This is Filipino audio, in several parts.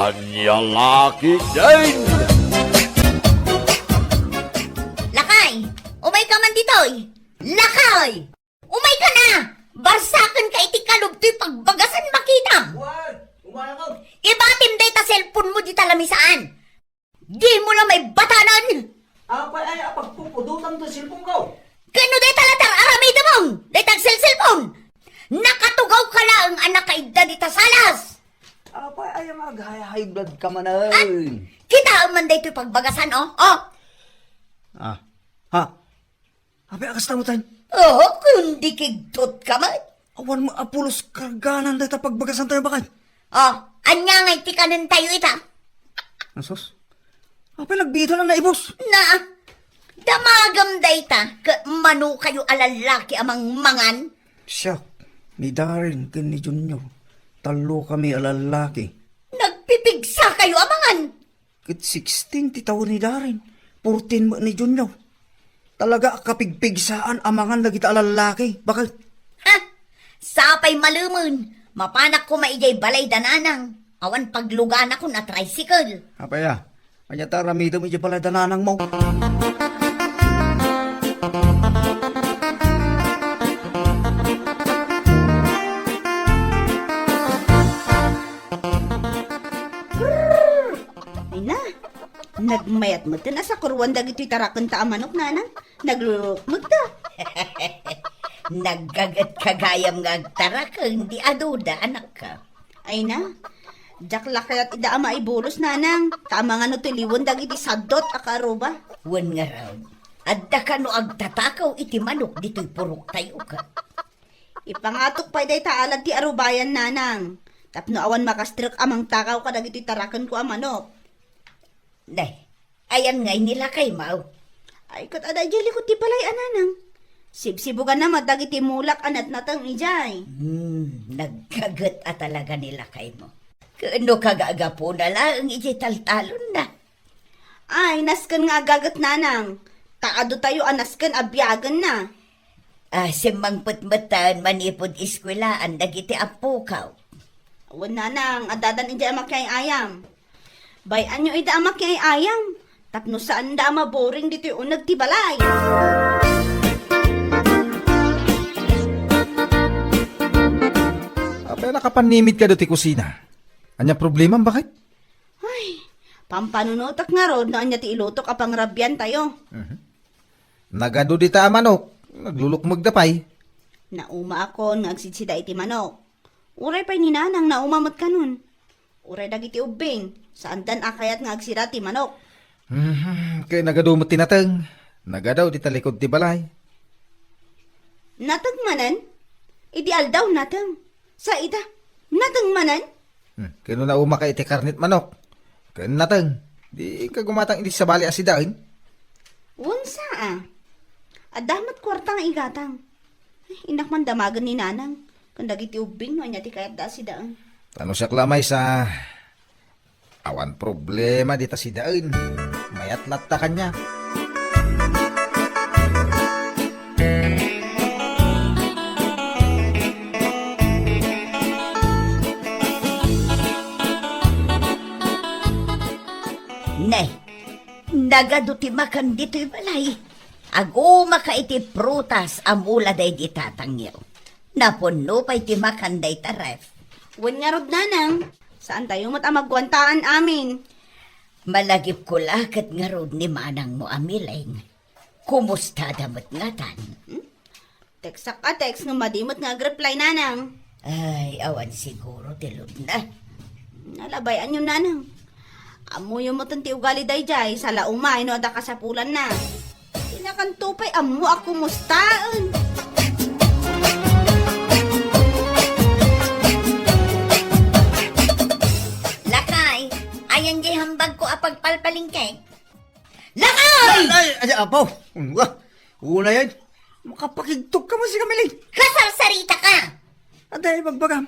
Anyalaki din! Lakay! Umay ka man ditoy! Lakay! Umay ka na! Barsakan ka iti kalubto'y pagbagasan makita! Juan! Umaya ka! Ibatim day ta cellphone mo di talamisaan! Di mo lang may batanan! Apay ay pagpupudutan to silpong ko! Kano day talatar aramay damong! Day tag cellphone! Nakatugaw ka lang anak ka idda di tasalas! Apay ay high blood ka man ay! Kita man day ito'y pagbagasan, oh! Oh! Ha? Apay akas na mo tayo? Oh, kundi kigtot ka man! Awan mo apulos karganan dahil pagbagasan tayo bakit? Oh, anya nga iti kanin tayo ita! Asos? Apay nagbito lang na ibos! Na, damagam dayta, manu kayo alalaki amang mangan. Siya, ni Darren, ni Junior, talo kami alalaki. Nagpipigsa kayo amangan. Kit 16 ti taon ni Darren, 14 mo ni Junior. Talaga kapigpigsaan amangan lagi ta alalaki. Bakit? Ha? Sapay malumun, mapanak ko maijay balay dananang. Awan paglugan ako na tricycle. Apay anya ta ramido mo pala dananang mo. Ay na, nagmayat mo na sa kurwan dagito'y tarakon ta amanok nanang. Naglulok mo ta. Naggagat kagayam nga agtara ka, hindi aduda anak ka. Ay na, jak lakayat ida ama ibulos nanang. Tama nga no tuliwon dagiti sadot akaruba. Wan nga raw, adda ka no agtatakaw iti manok dito'y purok tayo ka. Ipangatok pa day taalad ti arubayan nanang. Tapno awan makastruk amang takaw ka dagito'y tarakon ko amanok. Day, ayan ngay nila kay Mau. Ay kat aday jali ko ti balay ananang. Sibsibugan na madagiti mulak anat natang ijay. Nagkagat at talaga nila kay mo. Kano kagagapo na lang, iti taltalon na. Ay, nasken nga agagat nanang. Taado tayo anasken abyagan na. Simang putmatan manipod iskwelaan, dagiti apukaw. Awan nanang, adadan indi amak kay ayam. Bayan nyo ida amak kay ayam. Tapno saan da ama boring dito yung unag ti balay. Apay nakapanimid ka do ti kusina. Anya problema bakit? Ay, pampanunotak nga rod na anya ti ilutok apang rabyan tayo. Nagado di ta manok. Naglulukmag dapay. Nauma ako nga agsidsida iti manok. Uray pa'y ninanang naumamot ka nun. Uray dagiti ubing. Saan dan akayat nga agsira ti manok. Kaya nagado mo tinateng. Nagadaw di talikod ti balay. Natagmanan? Ideal daw natang. Sa ita, natagmanan? Kaya na uma ka iti karnit manok. Kaya nateng. Di ka gumatang iti sa bali asidain. Unsa Adamat kwarta nga igatang. Ay, inak man damagan ni nanang. Kandagiti ubing no anya ti kayat da si daan. Ano siya klamay sa awan problema dita si dain. Mayat latta kanya. Nay, nagaduti makan dito'y balay. Aguma ka iti prutas amula day di tatangyaw. Napuno pa iti makan day taref. Wan nga rod nanang. Saan tayo matamagwantaan amin? Malagip ko lakat nga rod ni manang mo amiling. Kumusta damot nga tan? Teksak ka text nga madimot nga agreply nanang. Ay, awan siguro tilod na. Nalabayan yun nanang. Amuyo mo tanti ugali day jay. Sa laumay no ada kasapulan na. Tinakantupay amu ako mustaan. Lakay, ayan di hambag ko apagpalpalingkay. Lakay! Ay, apaw! Una yan. Makapakigtog ka mo si Kamiling. Kasarsarita ka! Aday, magbagam.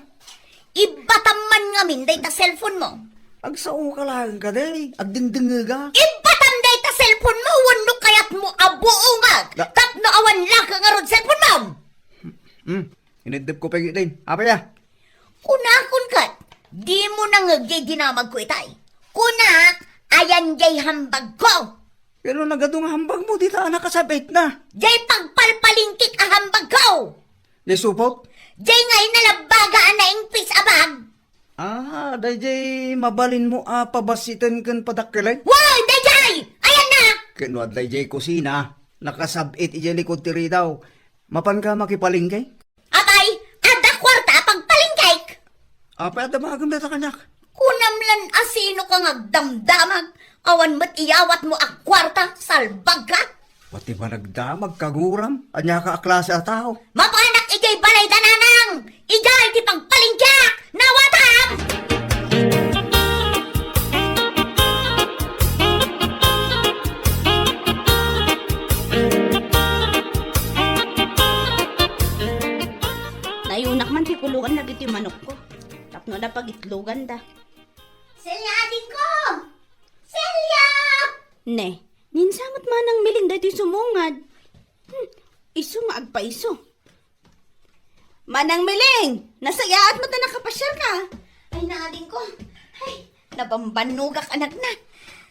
Ibatam man nga min day ta cellphone mo. Agsao ka lang ka, day. Agdingding ka. Ibatam day ta cellphone mo, wano kayat mo abuungag. Da- Tapno awan laka nga rod cellphone mo. Inidip ko pagi din. Apa ya? Kunakon kat, Di mo nangagay dinamag ko itay. Kunak, ayan jay hambag ko. Pero nagadong hambag mo, di ta nakasabit na. Jay pagpalpalingkik a hambag ko. Lisupot? Jay ngay nalabagaan na ingpis abag. Dayjay mabalin mo pabasitan kan padakkelay. Wow, dayjay! Ayan na! Kenwad dayjay kusina, nakasabit ijay likod tiri daw. Mapan ka makipalingkay? Abay, ada kwarta pagpalingkik. Apa ada magam data kanyak? Kunamlan asino ka ngagdamdamag. Awan mo't iyawat mo ang kwarta, salbag ka. Pati ba nagdamag kaguram? Anya ka aklase a tao? Mapanak ijay balay dananang! Ijay ti pagpalingkik! Nawatam! Nayunak man ti kulungan na giti manok ko. Tapno na pagitlogan da. Selya, adik ko! Selya! Ne, ninsamot man ang miling dati sumungad. Iso nga agpaiso. Manang miling! Nasayaat mo ta nakapasyar ka. Ay, naading ko. Ay, nabambanugak anak na.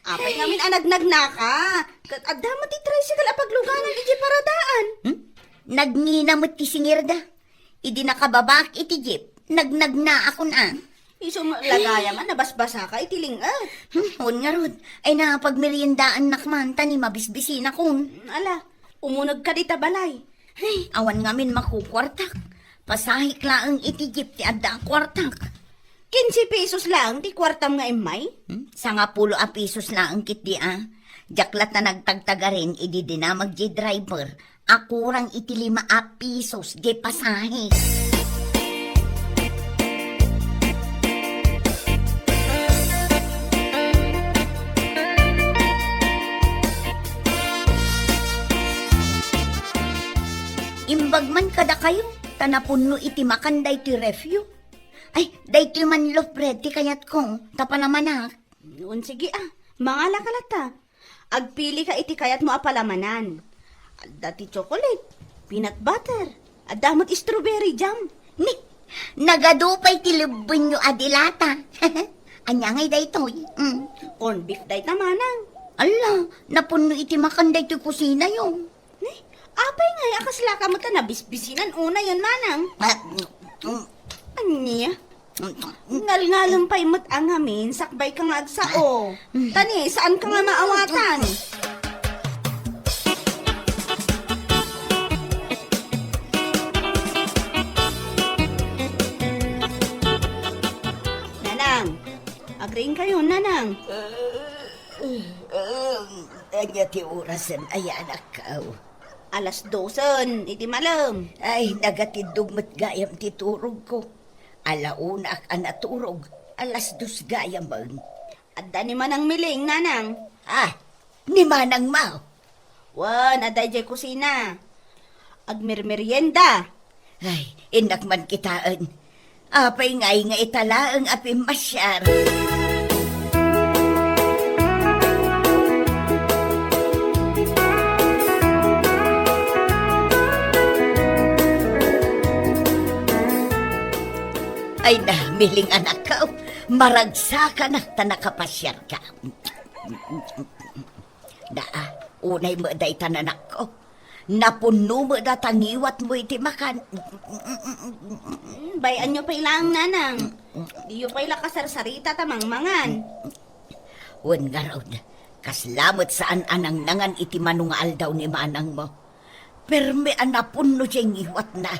Apay ngamin anagnag na ka. Agdama ti tricycle apagluganan iti paradaan. Nagnginamot ti singirda. Idi nakababak iti jeep. Nagnag na ako na. Iso lagaya man, nabasbasa ka, itiling Hon nga rod. Ay napagmeriendaan nakman tani mabisbisin akon. Ala, umunag ka dita balay. Ay, awan ngamin makukwartak. Pasahik laang iti jeep ti adda kwartak. 15 pesos lang, ti kwartam nga imay. Sa nga 10 pesos laang kit di Jaklat na nagtagtaga rin, idi dinamag di driver. Akurang iti 5 pesos di pasahik. Imbag man kada kayo, tanapunno iti makanday ti refyo. Ay, day ti man loaf bread ti kayat ko, tapalamanak. Noon sige mga lakalata. Agpili ka iti kayat mo apalamanan. Adda ti chocolate, peanut butter, adamot strawberry jam. Ni, nagadupay ti lubon nyo adilata. Anya ngay day toy. Corn beef day tamanang. Ala, napunno iti makanday ti kusina yung. Apay nga, akasla ka mo ta nabisbisinan una yan manang. Anya? Ngal-ngalang pa'y mo't ang amin, sakbay ka nga agsao. Tani, saan ka nga maawatan? Nanang, agreeing kayo, nanang. Anya ti orasan ay anak ka. 12:00, iti malam. Ay, nagatidog mat gayam ti turog ko. Alauna ak anaturog, 2:00 gayam bang. Adda ni manang miling, nanang. Ni manang mau. Wan, aday jay kusina. Agmermerienda. Ay, inak man kitaan. Apay ngay nga itala ang api masyar. Ay na, miling anak ka. Maragsa ka na tanakapasyar ka. Unay mo day tananak ko. Napuno mo na tangiwat mo iti makan. Bayan nyo pa'y lang, nanang. Di nyo pa'y lakasarsarita tamang mangan. Wan nga raw na, kaslamot saan anang nangan iti manungal daw ni manang mo. Perme anapuno siyang iwat na.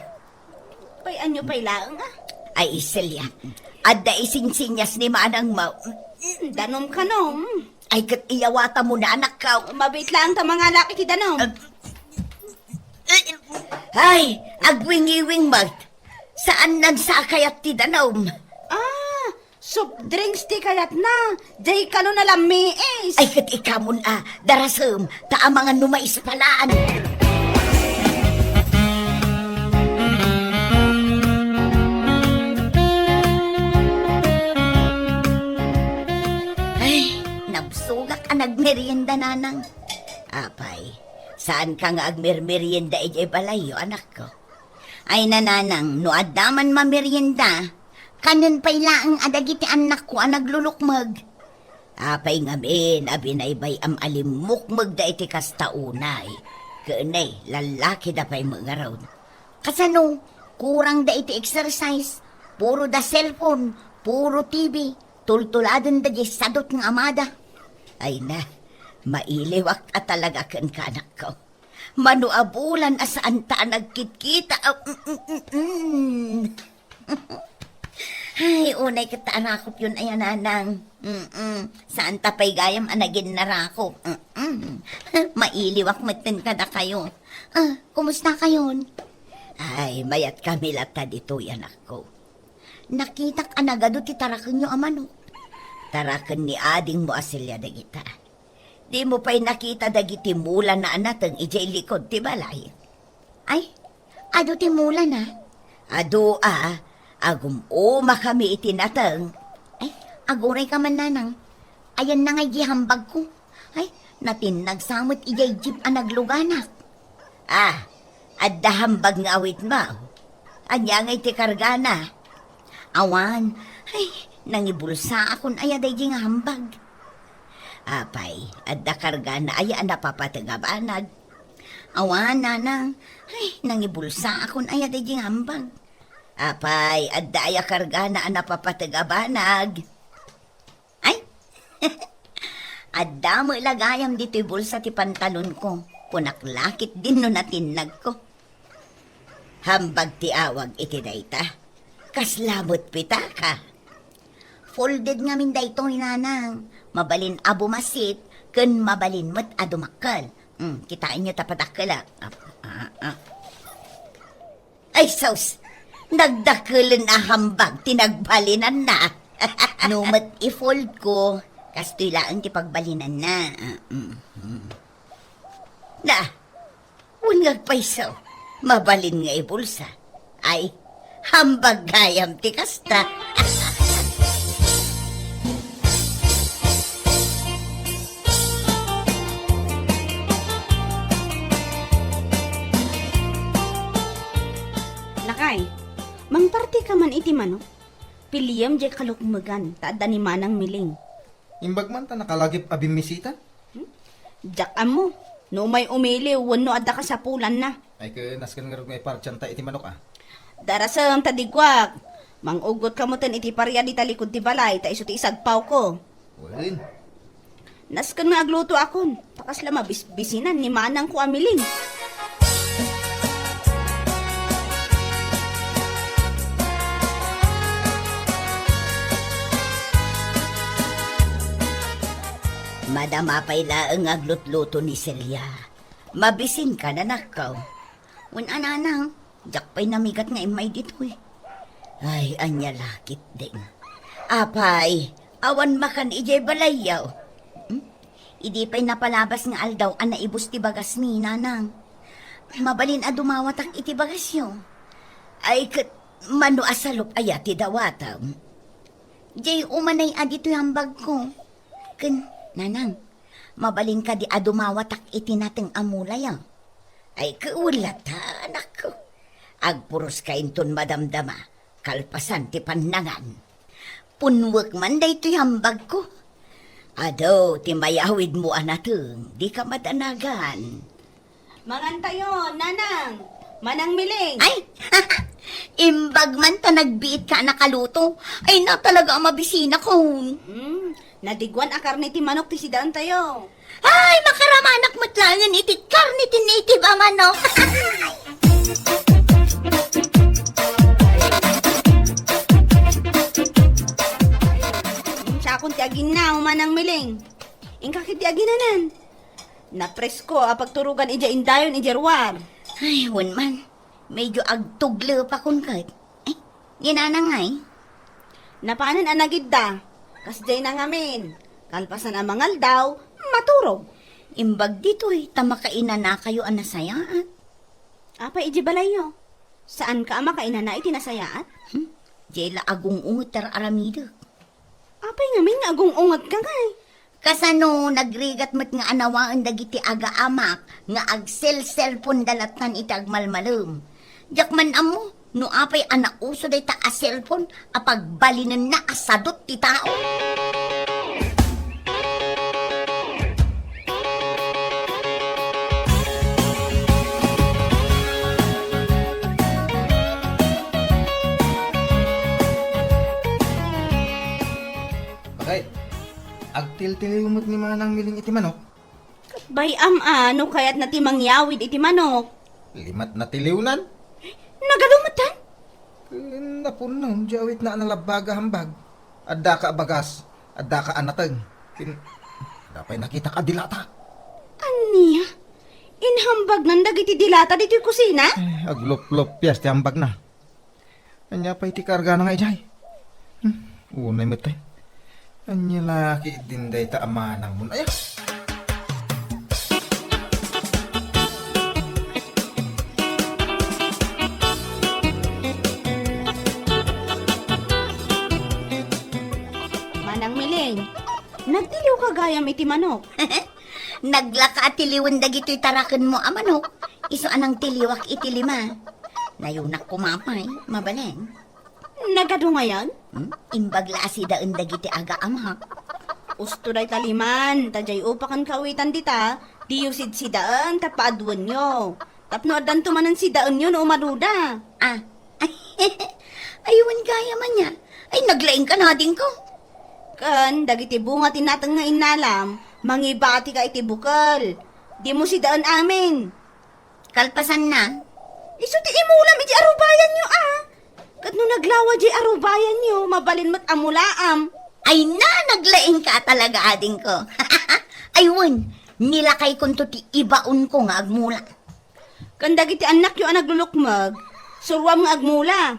Bayan nyo pa'y lang, Ay, Celia, adda ising-sinyas ni manang mo. Danom ka, nom. Ay, kat iyawata mo na anak ka. Mabait lang ta mga laki ti danom. Ay, agwingi-wing mag. Saan nansakay at ti danom? Soft drinks ti kayat na. Jay ka na lamiis. Ay, kat ikamon darasam, taa mga numais palaan. Nagmerienda nanang. Apay, saan ka nga agmerienda ijay balayo, anak ko? Ay nananang, no adaman mamerienda, Kanon pa'y laang adagiti anak ko ang naglulukmag. Apay ngamin, abinaybay am alimukmag da iti kastaunay. Kanay, lalaki da pa'y mga raon. Kasano, kurang da iti exercise. Puro da cellphone, puro TV. Tultuladan da di sadot ng amada. Ay na, mailiwak at talaga kan kanak ko. Manuabulan asaan ta nagkitkita. Ay, unay kita arakop yun ay ananang. Saan tapay gayam anagin narakop. Mailiwak matin ka na kayo. Kumusta kayon? Ay, mayat kami lata dito yan ako. Nakitak anagado ti tarakan nyo amano. Tarakan ni ading mo asilya da kita. Di mo pa'y nakita dagiti mula na anatang ijay likod ti balay. Ay, ado ti mula na? Ado agum kami itinatang. Ay, aguray ka man nanang. Ayan na ngay gihambag ko. Ay, natinagsamot ijay jeep ang nagluganak. Adda hambag nga awit mo. Anya ngay ti kargana. Awan, ay, nangibulsa akon ayaday di nga hambag. Apay, adda kargana aya napapatagabanag. Awan, nanang, ay, nangibulsa akon ayaday di nga hambag. Apay, adda aya kargana napapatagabanag. Ay, adda mo ilagayam dito'y bulsa ti pantalon ko. Punaklakit din no natinag ko. Hambag ti awag iti dayta. Kaslamot pita ka. Folded nga min dayto ni nanang. Mabalin abo masit, ken mabalin mo't adumakal. Kitain nyo tapatakala. Ay, sos! Nagdakulan na hambag, tinagbalinan na. Numat i-fold ko, kastoy laang ti pagbalinan na. Na, unag paisaw, mabalin nga ibulsa. Ay, hambag gayam ti kasta. Lakay, mangparti ka man iti manok. Piliyam jay kalukmagan, taada ni manang miling. Imbag man ta nakalagip abimisita? Jak mo, no may umili, wano adda ka sa pulan na. Ay ka naskan nga may partyanta iti manok Darasang tadigwag, mangugot ka mo ten iti parya di talikod ti balay, ta iso ti isagpaw ko. Walin. Naskan nga agluto akon, takas lama bisinan ni manang ko amiling. Madamapay laang aglutluto ni Celia. Mabisin ka na nakaw. Ananang, jakpay namigat nga imay dito eh. Ay, anya lakit din. Apay, awan makan ijay balayaw. Idi pa'y napalabas nga aldaw ang naibus ti bagas ni nanang. Mabalin a dumawatak iti bagas yo. Ay, mano asalop aya ti dawatam. Jay umanay adito yung hambag ko. Nanang, mabalin ka di adumawatak iti nating amulay Ay, kaulata, anak ko. Agpuros ka inton madamdama, kalpasan ti panangan. Punwak man da ito'y hambag ko. Ado, ti mayawid mo anateng, di ka madanagan. Mangantayo, nanang, manang miling. Ay, imbag man ta nagbiit ka nakaluto. Ay na talaga ang mabisina ko. Nadigwan a karne ti manok ti sidaan tayo. Ay, makaramanak matlangan iti karni ti native ang manok. Siya akong ti agin na, manang miling. Ingkakit ti aginanan. Napresko, apagturugan ija indayon ijarwar. Ay, man, medyo agtuglo pa kun kat. Ay, ginanangay. Napaanan anagid da. Kasday na ngamin. Kalpasan ang mangal daw, maturog. Imbag dito tamakainan na kayo ang nasayaan. Apa iji balay nyo? Saan ka ama kainan na itinasayaat? Jela agong ungot aramido. Apay ngamin nga agong ungat ka ngay. Kasano nagrigat mat nga anawaan dagiti aga amak nga agsel cellphone dalatan itag malmalum. Jak man amo, No apay anak uso day ta a cellphone apag balinan na asadot ti tao. Bakit? Agtil-tilimot ni manang miling iti manok. Bayam ano kaya't nati mangyawid iti manok. Limat na tiliwnan. Nagalumatan? Napunon, jawit na nalabaga hambag. Adda ka bagas, adda ka anateng. Dapay nakita ka dilata. Aniya? Inhambag ng dagiti dilata dito kusina? Aglop-lop piyas ti hambag na. Anya pa iti karga na nga ijay. Unay mo tayo. Anya laki din day ta amanang mun. Ayak! Manang Miling, nagdiliw ka gayam iti manok. Naglaka at tiliwan dagito'y tarakan mo amanok. Iso anang tiliwak iti lima. Nayunak kumapay, mabaleng. Nagado ngayon? Imbag laasi daan dagiti aga amhak. Usto day taliman, tajay upakan kawitan dita, diyusid si daan, tapaadwan nyo. Tapno adan tumanan si daan nyo no umaduda. Ah, aywan gaya man niya. Ay, naglaing ka na din ko. Kan, dagiti bunga tinatang nga inalam, mangibati ka iti bukal. Di mo si daan amin. Kalpasan na. Iso ti imulam iti arubayan nyo ah. Kat no naglawa di arubayan nyo, mabalin mo't amulaam. Ay na, naglaing ka talaga ading ko. Aywan, nilakay ko to ti ibaon ko nga agmula. Kan dagiti anak yung naglulukmag, surwam nga agmula.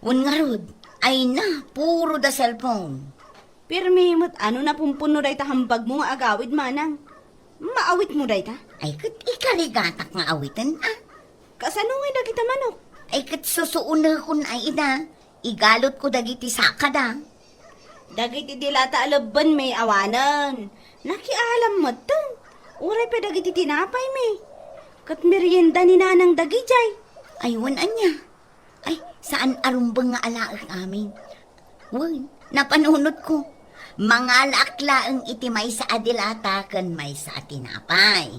Wan nga rod, ay na, puro da cellphone. Pirmi mo't ano na pumpuno day ta hambag mo nga agawid manang. Maawit mo day ta? Ay, kat ikarigatak nga awitan, ah. Kasano nga dagiti manok? Ay, kat susuuna ko na ina. Igalot ko dagiti sakada. Dagiti dilata alaban may awanan. Nakialam mo to. Uray pa dagiti tinapay may. Kat merienda ni nanang dagijay. Aywan anya. Ay, saan arumbang nga alaang amin? Wan, napanunod ko. Mga laklaang iti may sa adilata kan may sa tinapay.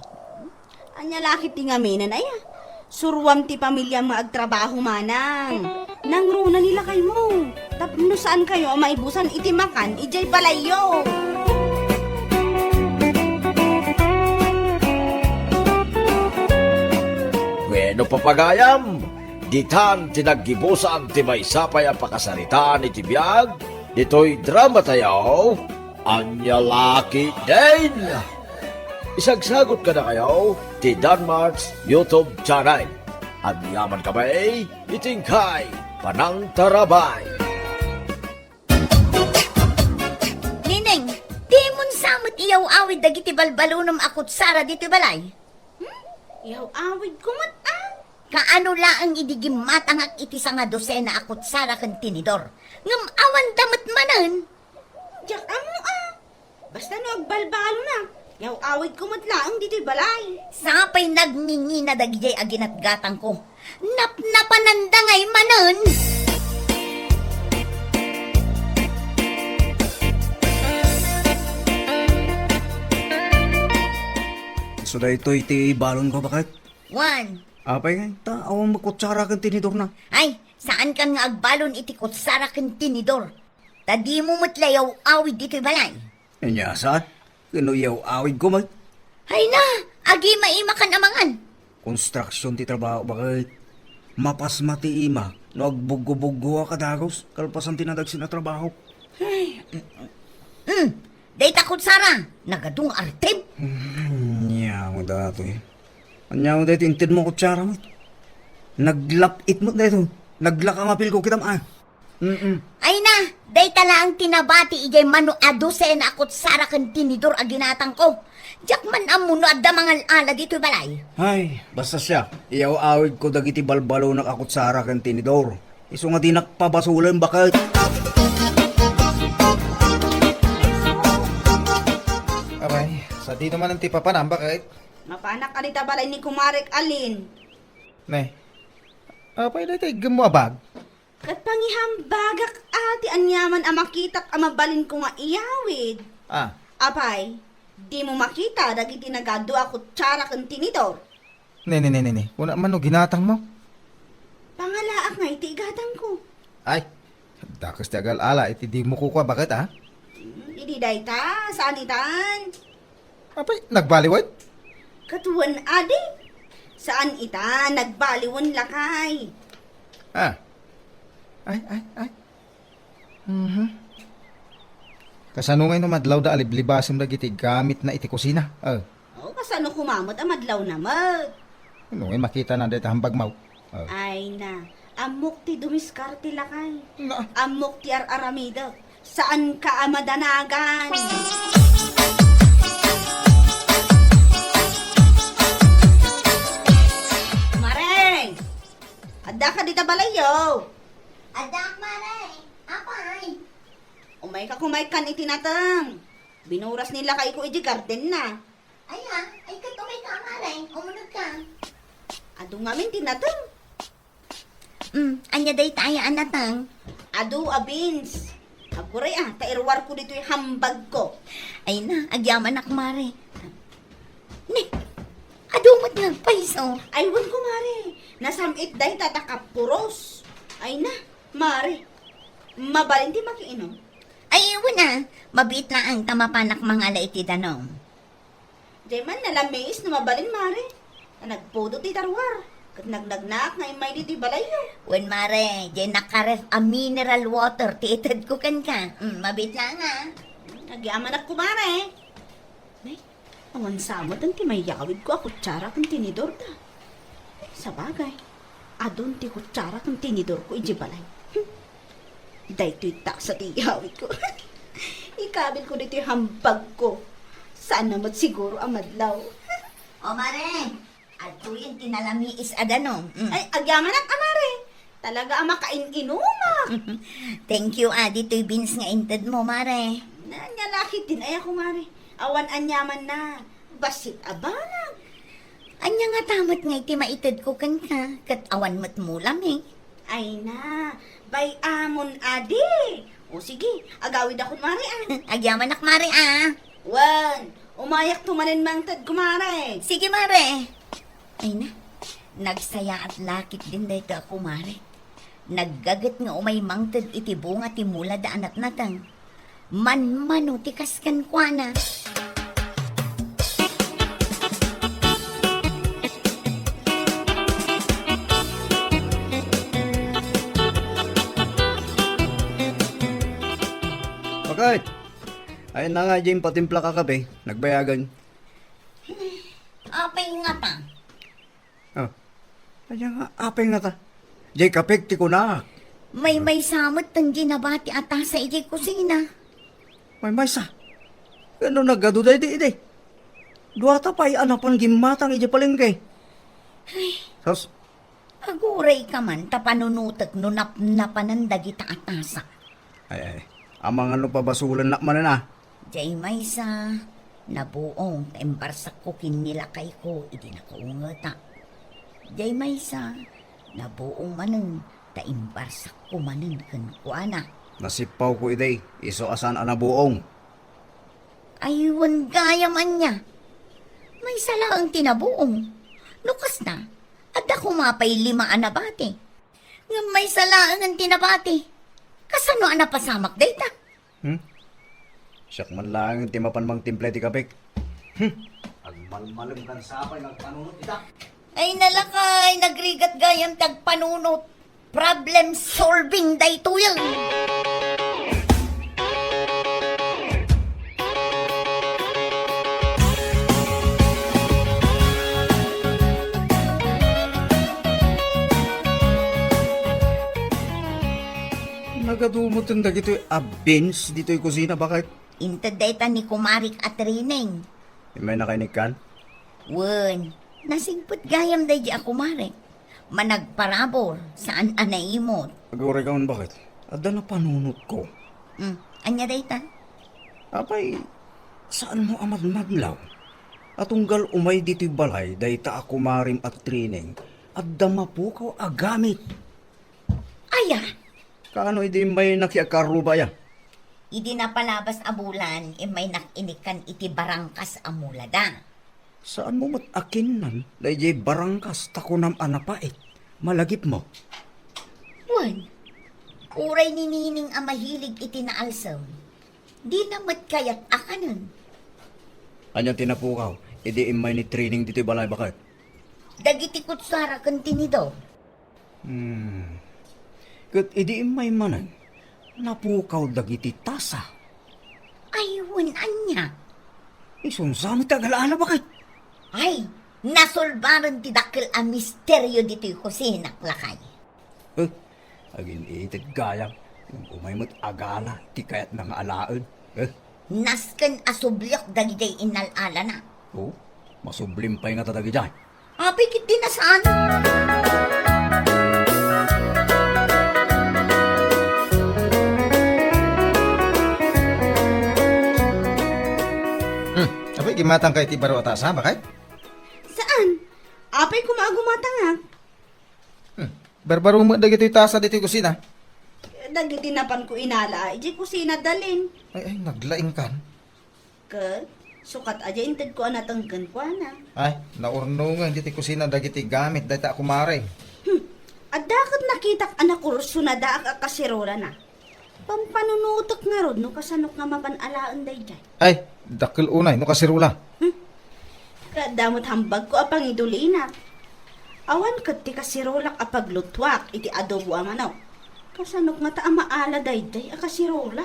Anya lakit ti ngaminan ay ah. Surwam ti pamilya maagtrabaho manang. Nangruna nila kay mo. Tapno saan kayo maibusan iti makan, ijay palayo. Bueno papagayam, ditan tinaggibusan ti may sapay ang pakasaritaan iti biyag, dito'y drama tayo, anya laki din. Isagsagot ka na kayo, ti Danmarks YouTube channel. At yaman kamay, itingkay, panang tarabay. Nineng, di mon samot iyaw awid dagiti balbalunam akot sara dito balay. Yaw awid kumat ah. Kaano laang idigim matangak iti sa nga dosena akot sara kan tinidor. Ngam awan damat manan. Diyak amo ah. Basta no agbalbalo na. Yaw awid kumat laang dito'y balay. Sapay nagningi na dagijay aginatgatang ko. Napanandangay manan. So da ito iti balon ko bakit? Juan, Apay nga, ta, awang makutsara kang tinidor na. ay, saan kan nga agbalon iti kutsara kan tinidor? Tadi mo matlayaw awid dito'y balay. Anya, saan? Kinuyaw awid ko, mag. Hay na, agi maimakan amangan. Konstruksyon ti trabaho, bakit? Mapas mati ima, no agbugo-bugo ka dagos, kalpasan tinadagsin na trabaho. Dayta kutsara, nagadung artib. Nya mo dato eh. Anya mo dito, intid mo kutsara mo. Naglapit mo dito. Naglaka mapil ko kitam ah. Ay na, dayta lang tinabati ijay mano aduse na kutsara kan tinidor aginatang ko. Diyak man amuno adda mga ala dito balay. Ay, basta siya. Iyaw awid ko dagiti balbalo na kakutsara kan tinidor. Iso nga di nakpabasulan bakit? Aray, sa di naman ang tipapanam, bakit? Mapanak ka nita balay ni Kumarek Alin. Ne, Apay dayta gamwabag. Kat pangihambagak ati anyaman a makitak a mabalin ko nga iyawid. Ah, Apay, di mo makita dagiti nagado ako tsara kan tinidor. ne. Kuna man no ginatang mo. Pangalaak nga iti igatang ko. Ay, dakas ti agal ala, iti di mo kukuha, bakit ah? Idi dayta, saan itan? Apay, nagbaliwan? Katuan adi. Saan ita nagbaliwan lakay? Ah. Ay. Kasano ngayon madlaw da aliblibasim da giti gamit na iti kusina. O, kasano kumamot a madlaw naman? Ano ngayon makita na dito hambag mau. Ay na, amok ti dumiskarte lakay. Na, Amok ti aramida. Saan ka amadanagan? Mareng! Adda ka dita balayo. Adak, Mare. Apay. Umay ka kumaykan itinatang. Binuras nila kay ko iji garden na. Ay ha, ay katumay ka, Mare. Umunod ka. Ado ngamin tinatang. Anya day tayo anatang. Ado abins. Aguray tairwar ko dito yung hambag ko. Ay na, agyaman ak, Mare. Ne, adumot nga, paiso. Ay, wan ko, Mare. Nasamit dahi tatakapuros. Ay na, Mare. Mabalin di makiinom. Ay, na, mabit na ang tamapanak mga laiti danong. Di man nalamis na mabalin, Mare. Na nagpodo ti tarwar. Kat nagnagnak na imay di balayo. Wen, Mare, di nakaref a mineral water, titid ko kan ka. Mabit na nga. Nagyaman ako, Mare. Ay, awan samot ang timayawid ko a kutsara kang tinidor ta. Sa bagay, adon ti kutsara kang tinidor ko iji balay. Day to'y tak sa tiyawid ko. Ikabil ko dito yung hambag ko. Saan naman siguro ang madlaw. O, Mare, ato yung tinalami is adano. Ay, agyaman ang amare. Talaga ang makain-inuma. Thank you, Adi, to'y beans nga inted mo, Mare. Nanyalakit din ay ako, Mare. Awan anyaman na. Basit abana. Anya nga tamat nga iti maitid ko kan ka, kat awan mat mulam eh. Ay na. Bay amon adi. O sige, agawid ako, Mare. Agyaman ak, Mare, ah. Wan, umayak tumanin mang tad ko, Mare. Sige, Mare. Ay na, nagsaya at lakit din dito ako, Mare. Naggagat nga umay mangtad iti bunga ti mula daan at natang. Man-mano ti kaskan kwa na. Bakit? Ayun na nga, Jim, patimpla ka kape. Nagbayagan. Apay nga ta. Oh. Ayun nga, apay nga ta. Jay, kapek, ti ko na. May samot tang ginabati ata sa iti kusina. May maysa. Ano nagado day di ide? Duwata pa anapan gimatang ije palengke. Sos, Aguray ka man, tapanunutak no napanan dagita atasa. ay, amang ano pa basulan na manana. Jay maysa, nabuong taimbarsak ko kinilakay ko, idi na ko ungata. Jay maysa, nabuong manen, taimbarsak ko manen kan kuana. Nasipaw ko ide, iso asan anabuong. Aywan gaya man niya. May sala ang tinabuong. Lukas na, at ako mapay 5 anabate. Nga may salaan ang tinabate. Kasano anapasamak data? Siyak man lang ti mapanmang timple ti kapek. Agmalmalim kan sapay nagpanunot ita. Ay nalakay, nagrigat gayam tagpanunot. Problem solving dayto yan. Nagadumot yung dagito'y abins dito'y kusina, bakit? Inta data ni Kumarik at Rineng. May nakainig kan? Wen, nasingput gayam day di ako Kumarik. Managparabor, saan anaimot. Agore ka man bakit? Ada na panunot ko. Anya data? Apay, saan mo amad madlaw? Atunggal umay dito'y balay, day ta ako marim at training. at damapukaw agamit. Aya, Kano hindi may nakiakaruba ya? idi na palabas abulan, may nakinikan iti barangkas amulada. Saan mo mat akinnan? Dahil barangkas takunam anapait. Malagip mo. Wan, uray ni Nining ang mahilig iti naalsaw. Di namat kayat akanon. Anyang tinapukaw, hindi imay ni training dito balay bakit? Dagiti kutsara kan tinido. Kat hindi imay manan, napukaw dagiti tasa. Ay, wan anya. Isunsamit agalaala bakit? Ay, nasolbaran ti dakil ang misteryo dito'y kusina, lakay. Agin itit gayang, yung umay mo't agala, ti kayat ng alaan. Nasken asubliok dagijay inalala na. Masublim pa yung natadagi dyan. Apikit din na saan? Apay, gimatang kay ti baro atas ha, bakit? Saan? Apay kumagumatang ha? Barbaro mo dagito yung tasa dito yung kusina. Dagiti napan ko inala, iji kusina dalin. Ay, naglaing kan. Kat, sukat aja inted ko anatanggan ko na. Ay, naurnungan dito yung kusina dagiti gamit, dahil ta kumare. At dakat nakitak anak kurso na daak akasirola na. Pampanunutok nga rod, no kasanok nga mapanalaan day dyan. Ay, dakil unay, no kasirula. Kadamot hambag ko apang idulina. Awan kat ti kasirolak apaglutwak, iti adobo amanaw. Kasanok nga ta amaala day day akasirola.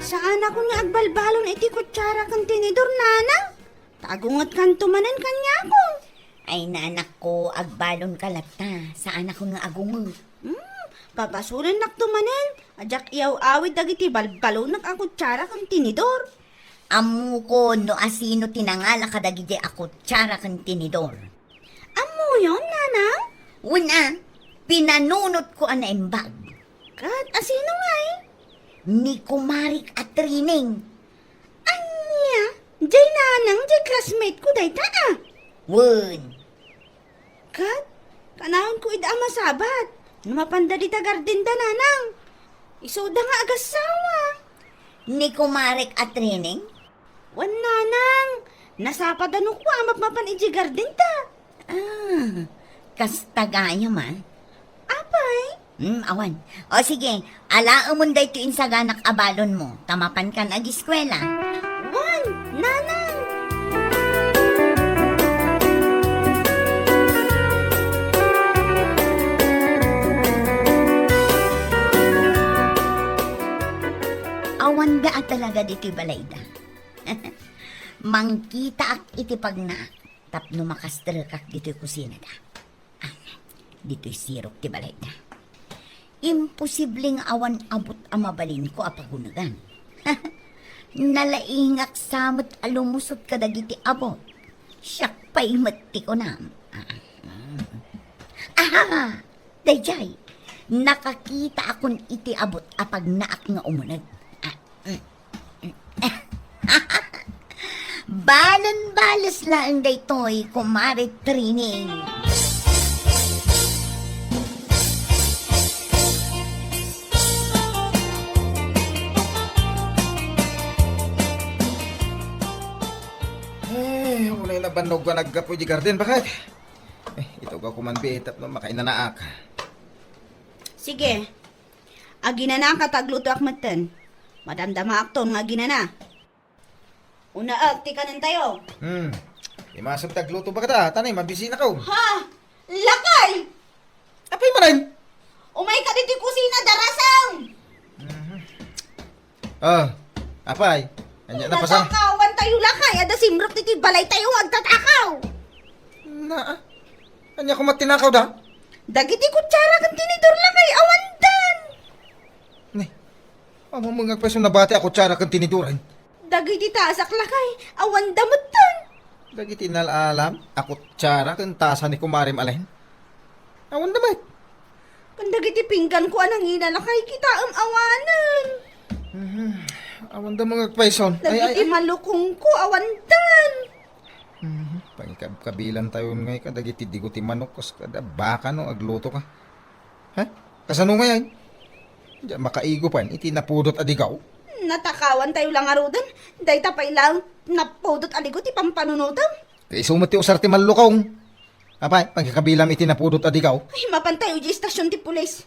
Saan ako nga agbalbalon iti kutsara kang tinidor nana? Tagungot kanto manan kanya ko. Ay, nanak ko, agbalon kalata. Saan ako nga agungot? Papasulan nak tumanen. Ajak iyaw awid dagiti balbalon nak ang kutsara kang tinidor. Amu ko no asino tinangala kadagijay ako tsara kan tinidor. Amo yon, nana? Una, pinanunot ko ang naimbag. Kat, asino nga eh? Ni kumarik at trining. Anya? Jay nanang, jay classmate ko day ta ah. Wun, Kat, kanahon ko ida masabat. Numapanda di ta garden da nanang. Isoda nga agasawa. ni kumarik at trining? Wan nanang, nasapadan ko amap mapan iji garden ta. Kastagaya man. Apay? Awan. O sige, alaang mo day tuin sa ganak abalon mo. Tamapan kan ag-eskwela. Wan, nanang. Awan ga at talaga dito'y balayda. Mangkita ak iti pagna. Tapno makastrakak dito'y kusina da. Dito'y sirok ti balayda. Imposibleng awan abot ang mabalin ko apagunagan. Nalaingak samot alumusot ka dagiti abot. Siyak pa'y mati ko na. Aha! Dayjay, nakakita akon iti abot apag naak nga umunag. Balan-balas lang daytoy kumari training. Ulay na banog ka naggapo di garden, bakit? Ito ka kumanbiitap no makainanaak. Sige. Agina ka tagluto ak matan. Madamdama akton nga ginana. Una ti kanan tayo. Imasap tagluto ba ka tanay, mabisi na ka. Ha! Lakay! Apay manan? Umay ka dito kusina darasang! Apay. Anya na pasang. Natakawan tayo lakay. Ada simrok dito balay tayo agtatakaw. Anya ko matinakaw da? Dagiti kutsara kan tinidor lakay awandan. Amo mga peso na bati ako tsara kang tiniduran. Dagiti tasak lakay awandamutan. Dagiti nalalam, ako tsara kang tasa ni kumarim alahin. Awan naman. Kung dagiti pinggan ko anang inalakay kita awanan. Awan da mga paison. Dagiti malukong ko awantan. Pangkabilan tayo ngay ka, dagiti digo ti manok, kas kada baka no, agluto ka. Ha? Kasano ngayon? Diyan makaigo pa, iti napudot adigaw. Natakawan tayo lang arudan. Day tapay lang napudot aligo ti pampanunutan. Kaya sumati usar ti malukong. Apay, pangkakabilam iti napudot adigaw. Ay, mapantay di istasyon ti pulis.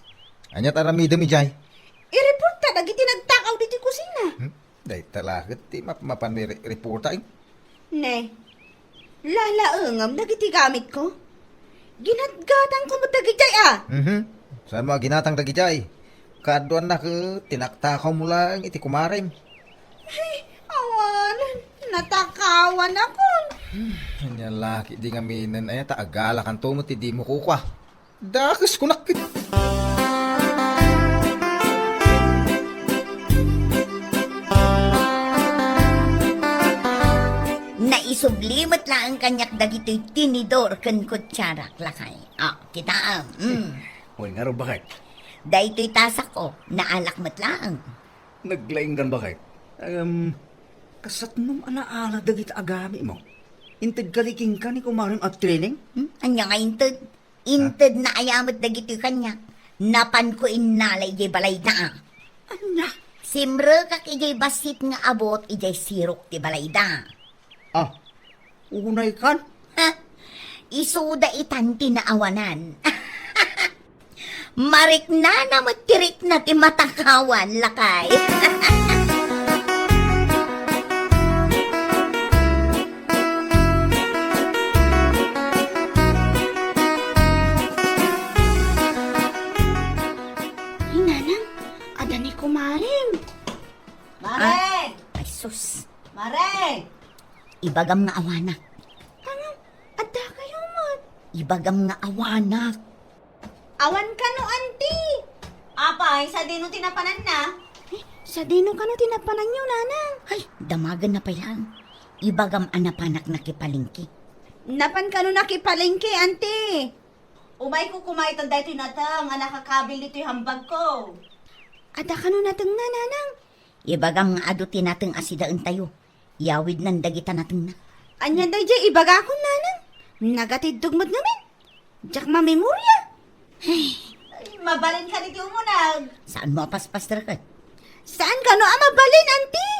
Anyat aramidam ijay. I-report ta, dagiti nagtakaw di ti kusina. Day talagat ti mapan reporta. Ne, lalaangam dagiti gamit ko. Ginatgatan ko mo dagitay Saan mo ginatang dagijay? Kaduan na ka, tinaktakaw mo lang iti kumaring. Awanan, natakawan ako. Kanya laki di nga minan ay taagala kan tumot di mo kukwa. Dakas kunakit. Naisublimot lang ang kanyak dagito'y tinidor kan kutsarak lakay. Kita Uy, nga ro bakit? Dahito'y tasak ko, naalak mo't lang. Naglaing kan bakit? Kasat nung anaala dagit agami mo. Intid kaliking ka ni kumaring at training? Anya nga inted. Inted na ayamot dagito'y kanyak. Napan ko inalay jay balay da. Anya? Simre kak ijay basit nga abot ijay sirok ti balay da. Unay kan? Isuda itan tinaawanan. Marik na tirik na ti matakawan lakay. Hinanang, ada ni kumaring. Mareng! Ay sus, Mareng! ibagam nga awanak. Tangang, ada kayo mo. Ibagam nga awanak. Awan ka no, auntie. Apay, sa dino tinapanan na. Sa dino ka no tinapanan nyo, nanang. Ay, damagan na pa yan. Ibagam anapanak na kipalingki. Napan ka no nakipalengke, auntie. Umay ko kumaitan dahil tinatang, nga nakakabil dito yung hambag ko. Ada ka no natang na, nanang. Ibagam nga adutin nating asidaan tayo. Yawid ng dagita nating na. Anya day jay ibaga akong nanang. Nagatid dugmod namin. Diyak mamemorya. Ay, mabalin ka dito munag. Saan mo apaspaster ka? Saan ka no mabalin, auntie?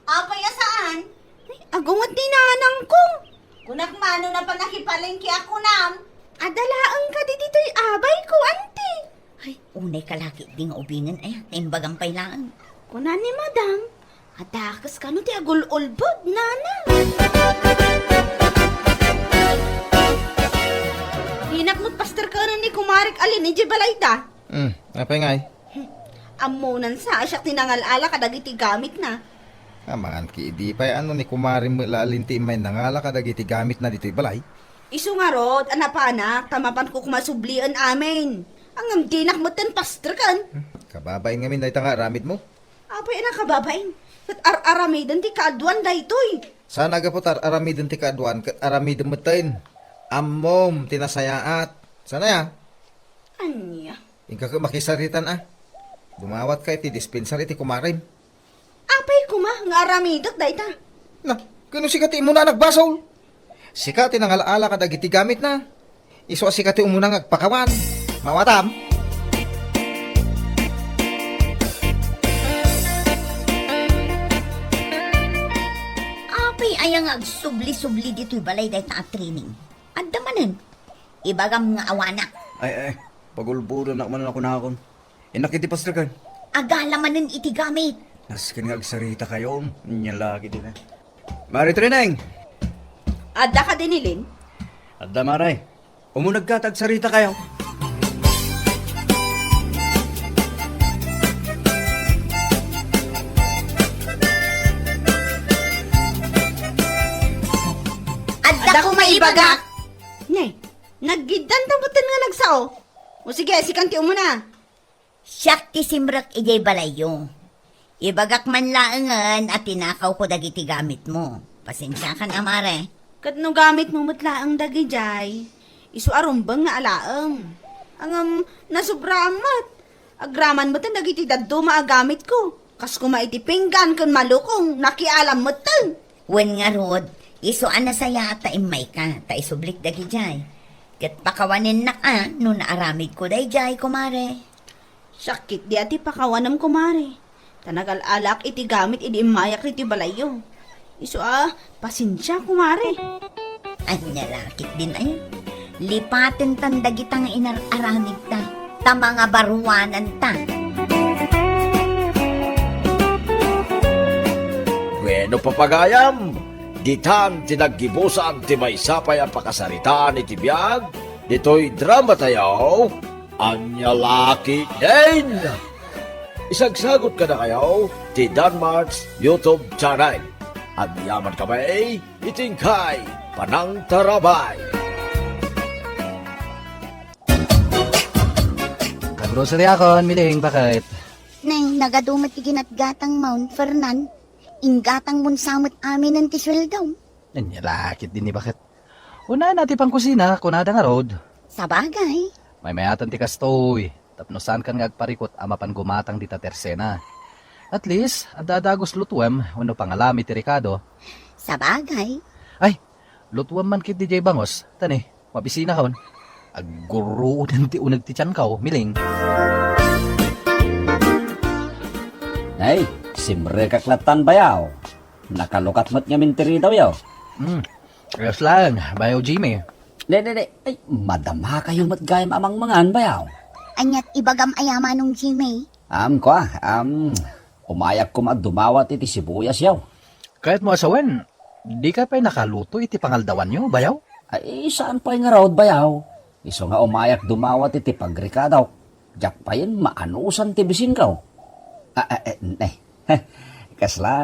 Apay saan? Ay, agungot ni nanang ko. Kunak mano na pa nakipalengke ako nam. Adalaan ka dito'y abay ko, auntie. Ay, unay kalaki di nga ubingan. Ay, imbagang pailangan. Kunan ni madam. Adakas ka no ti agul-ulbod, nanang. Hinakmot pastor ka ni kumarik alin ni Jibalayta. Apay ngay. Amunan sa asyak tinangalala kadagiti gamit na. Amangan ki di pa ano ni kumaring mo lalinti may nangala ka dagiti gamit na dito'y balay. Isu nga rod, anapanak, tamapan ko kumasublian amin. Ang amdinak mo ten pastor kan. Kababain ngamin na itang aramid mo. Apay na kababain. At aramidan ti kaadwan daytoy. Saan aga po aramidin ti kaadwan kat aramidin mo tayo. Amom, tinasayaat. Sana ya? Anya? Ika ka makisaritan Dumawat ka iti dispensary ti kumarim. Apay kuma, nga aramidak dayta. Na, kano sikati mo na nagbasol? Sikati nang alaala ka dagiti gamit na. Iso sikati umunang agpakawan. Mawatam. Apay ayang agsubli-subli dito'y balay dahi ta at training. Adda manen. Ibagam nga awanak. Ay, pagulburo na man ako nakakon. Nakiti pastor kan? Agala manen iti gamit. Naskin nga agsarita kayo. Nya lagi din Mari training! Ada ka dinilin? Adda maray. Umunag ka tagsarita kayo. Adda ko maibagak. Ne, naggidan tabutan nga nagsao. O sige, sikanti mo na. Siyak ti simrak ijay balayo. Ibagak man laangan at tinakaw ko dagiti gamit mo. Pasensya ka na, mare. Kat no gamit mo mutla ang dagijay. Isu arumbang nga alaang. Ang nasubramat. Agraman mo tan dagiti daddo maagamit ko. Kas kumaiti pinggan kun malukong nakialam mo tan. Wen nga rod, isuan na saya ta imay ka, ta isublik dagi jay. Kat pakawanin na ka, no naaramid ko day jay, kumare. Sakit di ati pakawanam kumare. Tanagal alak iti gamit iti mayak iti balayo. Iso pasensya kumare. Anya lakit din ayun. Lipatin tan dagitang inararamid ta, ta mga baruanan ta. Bueno papagayam, ditan tinaggibusan ti maysapay ang pakasarita ni Tibiyag, dito'y drama tayo, Anya Laki Din! Isagsagot ka na kayo, ti Danmarks YouTube channel. At yaman kami, itingkay, Panang Tarabay. Grocery akon, miling, bakit? Nang nagadumat ti ginatgatang Mount Fernan, ingatang munsamot amin ng tisweldaw. Lakit din ni bakit? Una natin pang kusina, kunada nga road. Sa bagay, May mayatan ti kastoy. Tapnosan kan nga agparikot amapan gumatang di ta tersena. At least, adadagos lutuem, wano pangalami ti Ricardo. sa bagay. Ay, lutuem man kit DJ Bangos. Tani, mabisina kaon. Aguro din ti unag ti tiyan kao, miling. Ay, simre kaklatan bayaw. Nakalukat mo't nga mintiri daw yaw. Ayos lang, bayo Jimmy. De. Ay, madama kayo mo't gayam amang mangan bayaw. Anyat ibagam ayama nung Jimmy. Umayak ko magdumawat iti sibuyas yaw. Kahit mo asawen, di ka pa'y nakaluto iti pangaldawan nyo, bayaw? Ay, saan pa'y nga raw bayaw? Iso nga umayak dumawat iti pagrika daw. Diyak pa yun, maanusan ti bisin kaw. Kasla,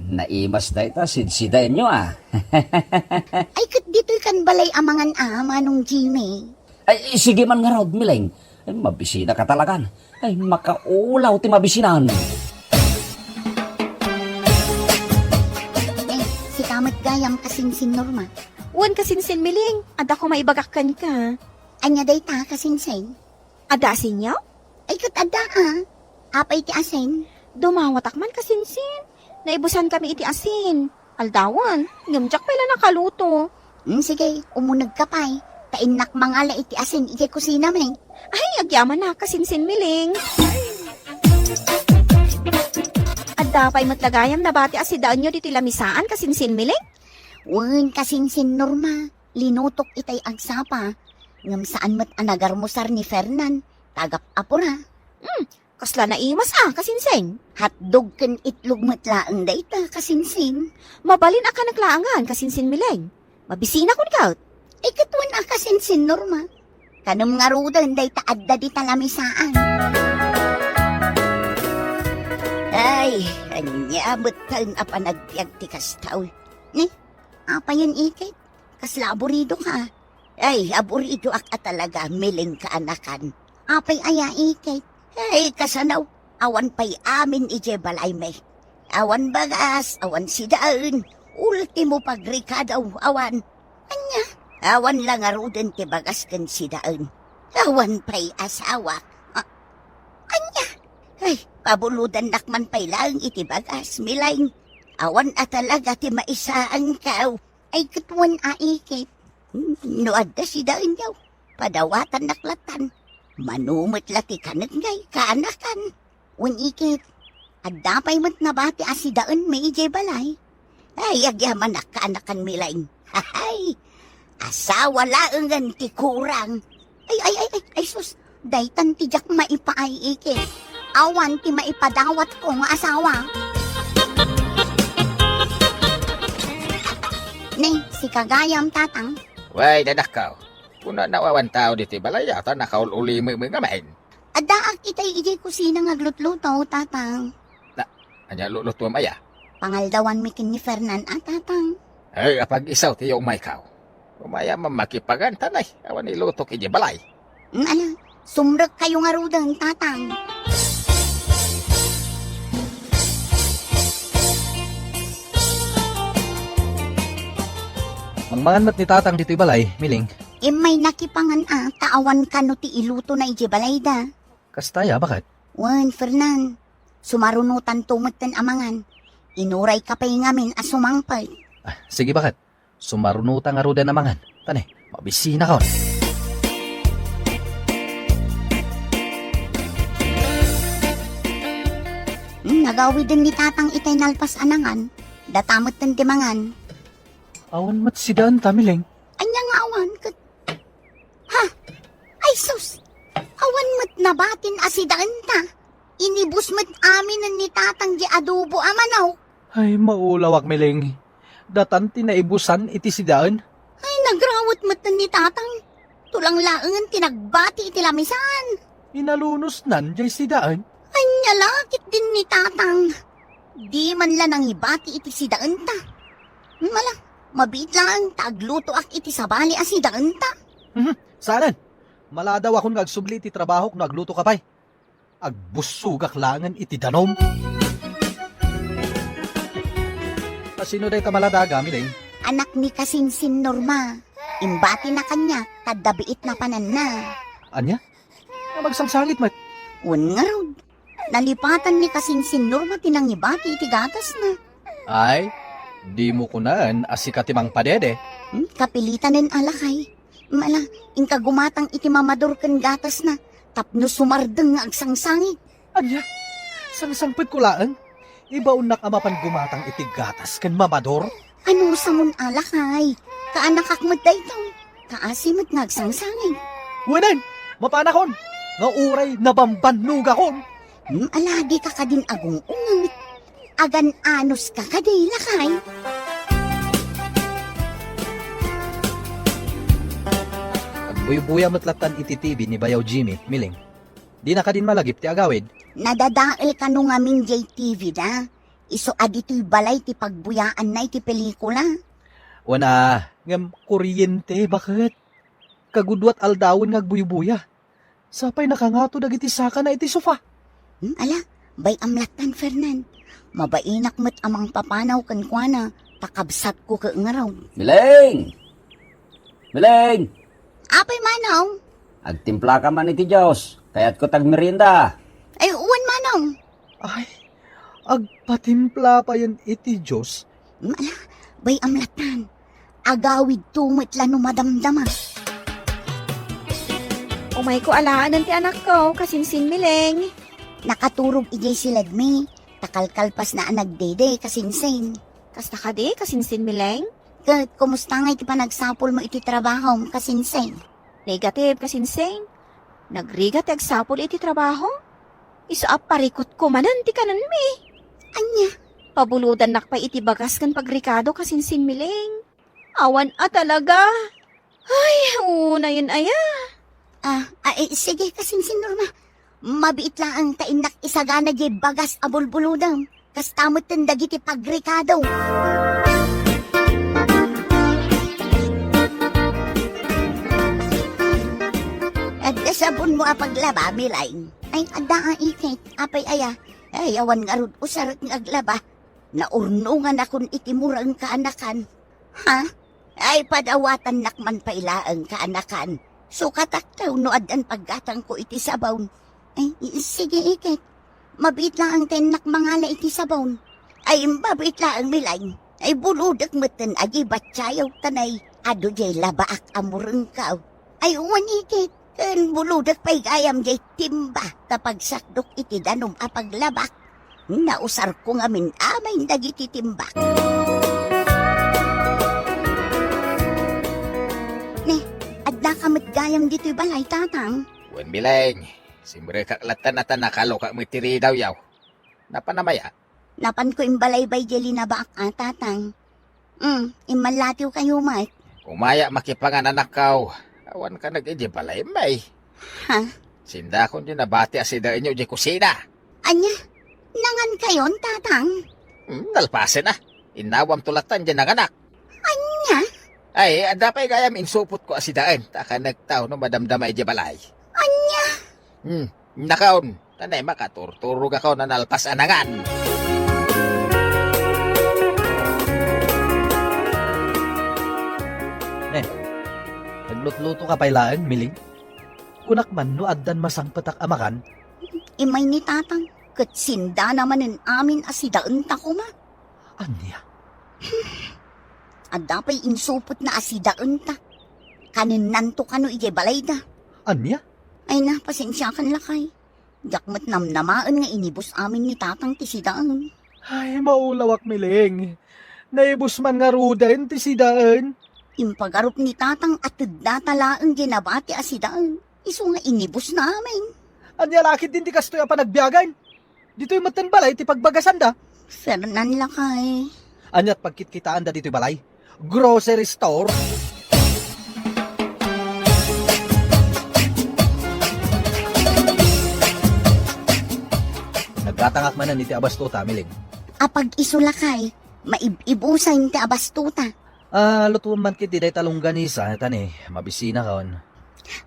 naimas da ita, sidsidayin nyo Ay kat dito'y kan balay amangan ama nung Jimmy. Ay, sige man nga raw, mileng. Ay, mabisina ka talagan. Ay, makaulaw ti mabisinan. Si kamat gayam kasinsin Norma. Wan kasinsin miling. Ada ko maibagak ka. Anya day ta kasinsin. Ada sinyaw? Ay kat ada Apay ti asin. Dumawatak man kasinsin. Naibusan kami iti asin. Aldawan, ngamjak pala nakaluto. Sige, umunag ka pa'y. Tainak mangala iti asin iti kusina may. Ay, agyaman na kasinsin miling. Adda pa'y matlagayam na bati asidaan nyo diti lamisaan kasinsin miling? Wen kasinsin Norma. Linutok itay agsapa. Ngam saan mat anagarmusar ni Fernan. Tagap apura. Kasla na imas kasinsin. Hatdog ken itlog matlaang dayta kasinsin. Mabalin ka naglaangan kasinsin miling. Mabisina ko ikaw. Ikatuan kasinsin Norma. Kanam nga rudan dayta adda di talamisaan. Ay, anyabot kan apanagpiag ti kastaw. Apa yun ikit? Kasla aburido ka. Ay, aburido ak talaga miling ka anakan. Apay aya ikit. Ay, kasanaw, awan pa'y amin ije balay may. Awan bagas, awan sidaan, ultimo pagrikadaw, awan. Anya, awan lang aruden ti bagas ken sidaan. Awan pa'y asawa. Anya, ay, pabuludan nakman pa'y lang iti bagas, milaing. Awan talaga ti maisaan kaw. Ay, katuan aikit. Noad da sidaan yaw, padawatan naklatan. Manumot lati kanag ngay, kaanakan. Wen ikit, adapay mat nabati asidaan may ije balay. Ay, agyaman na kaanakan milaing. Hay, asawa laengan ti kurang. Ay, sus, daytan ti jak maipaay ikit. Awan ti maipadawat ko nga asawa. Nay, si kagayam tatang. Way, dadakaw. Kuna nawawan tao diti balay yata nakaululi mo nga main. Adaak itay ije kusina nga glutluto, tatang. Anya luluto maya. Pangaldawan mi kin ni Fernan tatang. Ay, apag isaw tiyo umay kaw. Umaya mamakipagan tanay. Awan iluto kiji balay. Ala, sumrek kayo nga rudan, tatang. Mangmangan mat ni tatang dito'y balay, miling. May nakipangan taawan ka no ti iluto na iti balay da. Kastaya, bakit? Wan, Fernan. Sumarunutan tumatan amangan. Inuray ka pa'y ngamin sumangpay. Sige, bakit? Sumarunutan nga ruda namangan. Tani, mabisina ka. Nagawid din ni tatang itay nalpas anangan. Datamot ng timangan. Awan mat si daan, Tamiling. Anya nga awan kat... Ha? Ay sus! Awan mat nabatin asidaan ta. Inibus mat amin ni tatang di adobo amanaw. Ay, maulawak, Miling. Datan tinaibusan iti si daan. Ay, nagrawat mat ni tatang. Tulang laangan tinagbati iti lamisan. Inalunos nan, jay si daan. Anya lakit din ni tatang. Di man lang ang ibati iti si daan ta. Mala, mabit lang tagluto ak iti sabali si daan ta. Saan? Maladaw akong nagsubli iti trabaho kung nagluto ka pa'y. Agbusugak langan iti danom. Sino day ka maladaga, Miling? Anak ni Kasinsin Norma. Imbati na kanya, tadabiit na panan na. Anya? Nga magsangsangit, mat. Un nga rod. Nalipatan ni Kasinsin Norma tinangibati iti gatas na. Ay, di mo kunan asikatimang padede. Kapilitan nin alakay. Mala, ingka gumatang iti mamador ken gatas na. Tapno sumardeng nga agsangsangit. Anya? Sangsangpit ko laan? Ibaon na kamapan gumatang iti gatas ken mamador? Ano sa mun alakay? Kaanakak mo daytaw. Kaasimot nga agsangsangit. Wanan! Mapanakon! Nga uray nabambannog akon! Alagi ka ka din agong ungut. Agan anos ka kaday lakay. Agbuy-buya matlatan iti TV ni Bayaw Jimmy, Miling. Di na ka din malagip ti agawid. Nadadael ka nung aming JTV da. Iso adito'y balay ti pagbuyaan na iti pelikula. Wana, ngam kuryente, bakit? Kagudwat aldawin nga agbuy-buya. Sapay nakangato dagiti saka na iti sofa. Ala, bay amlatan, Fernan. Mabainak met amang papanaw kan kuana, takabsat ko ka ngaraw. Miling! Miling! Apay manaw? Agtimpla ka man iti Diyos, kaya't ko tagmerienda. Ay, uwan manaw. Ay, agpatimpla pa yan iti Diyos. Ala, bay amlatan. Agawid tumit lano madamdama. Umay ko alaan ti anak ko, Kasinsin Miling. Nakaturog ijay si Ledmi. Takalkalpas na nagdede kasinsin. Kasta ka di, Kasinsin Miling? Kat, kumusta nga iti panagsapol mo iti trabaho kasinsin? Negative, Kasinsin. Nagrigat agsapol iti trabaho? Isaap parikot ko manan ti kanan mi. Anya? Pabuludan nakpa iti bagas kan pagrikado, Kasinsin Miling. Awan talaga. Ay, una yun aya. Sige kasinsin Norma. Mabiit lang ang tainak isagana jay bagas abulbuludang. Kastamot ng dagiti pagrikado. At sabon mo apaglaba, Milay. Ay, ada ikit. Apay aya. Ay, awan nga rod usarat ng aglaba. Naurnungan akong itimurang kaanakan. Ha? Ay, padawatan nakman pailaang kaanakan. Sukatak tayo no adan paggatang ko iti sabaw. Ay, sige ikit. Mabit lang ang tenak mangala iti sabaw. Ay, mabit lang ang Milay. Ay, buludak matan agi batsayaw tanay. Ado jay labaak amurang ka. Ay, uwan ikit. Kan buludak pa'y gayam jay timba. Tapag sakdok iti danom apaglabak. Nausar ko nga min amay dagiti timbak. Ne, adda kamit gayam dito'y balay tatang. Wen Miling, simbre kaklatan na tanakalo ka mo tiri daw yaw. Napanamaya, Napan ko imbalay bay jeli na baak tatang. Imalatiw kayo mat. umaya makipangan anak kaw. Awan ka nag-iji balay may. Ha? Sinda kong di nabati asida inyo di kusina. Anya? Nangan kayon tatang? Nalpasin na. Inawam tulatan dyan ng anak. Anya? Ay, ada pa'y gayam insupot ko asidaan. Taka nagtao no madamdamay di balay. Anya? Nakaon, tanay makaturturog ako na nalpas anangan. Nagluto-luto ka pailaan, Miling? Kunak man no addan masangpatak amakan, Imay ni tatang, kat sinda naman ng amin asidaan ta ko ma. anya? At dapay insupot na asidaan ta. Kanin nanto kano ije balay da. Anya? Ay na, pasensya kan lakay. Jakmat namnamaan nga inibos amin ni tatang tisidaan. Ay, maulawak, Miling. Naibus man nga rudan, tisidaan. Impagarup ni tatang atid datalaan ginabati asidaan. Iso nga inibos namin. Anya lakit din ti kastoy pa nagbiyagan. Dito'y matan balay, ti pagbagasan da. Fernan lakay. Anya't pagkitkitaan da dito'y balay. Grocery store. Nagkatangak man na ni ti Abastuta, Miling. Apag iso lakay, maibibusay ti abastuta. Lutuan man kit di day talong ganisa, tani, mabisina kaon.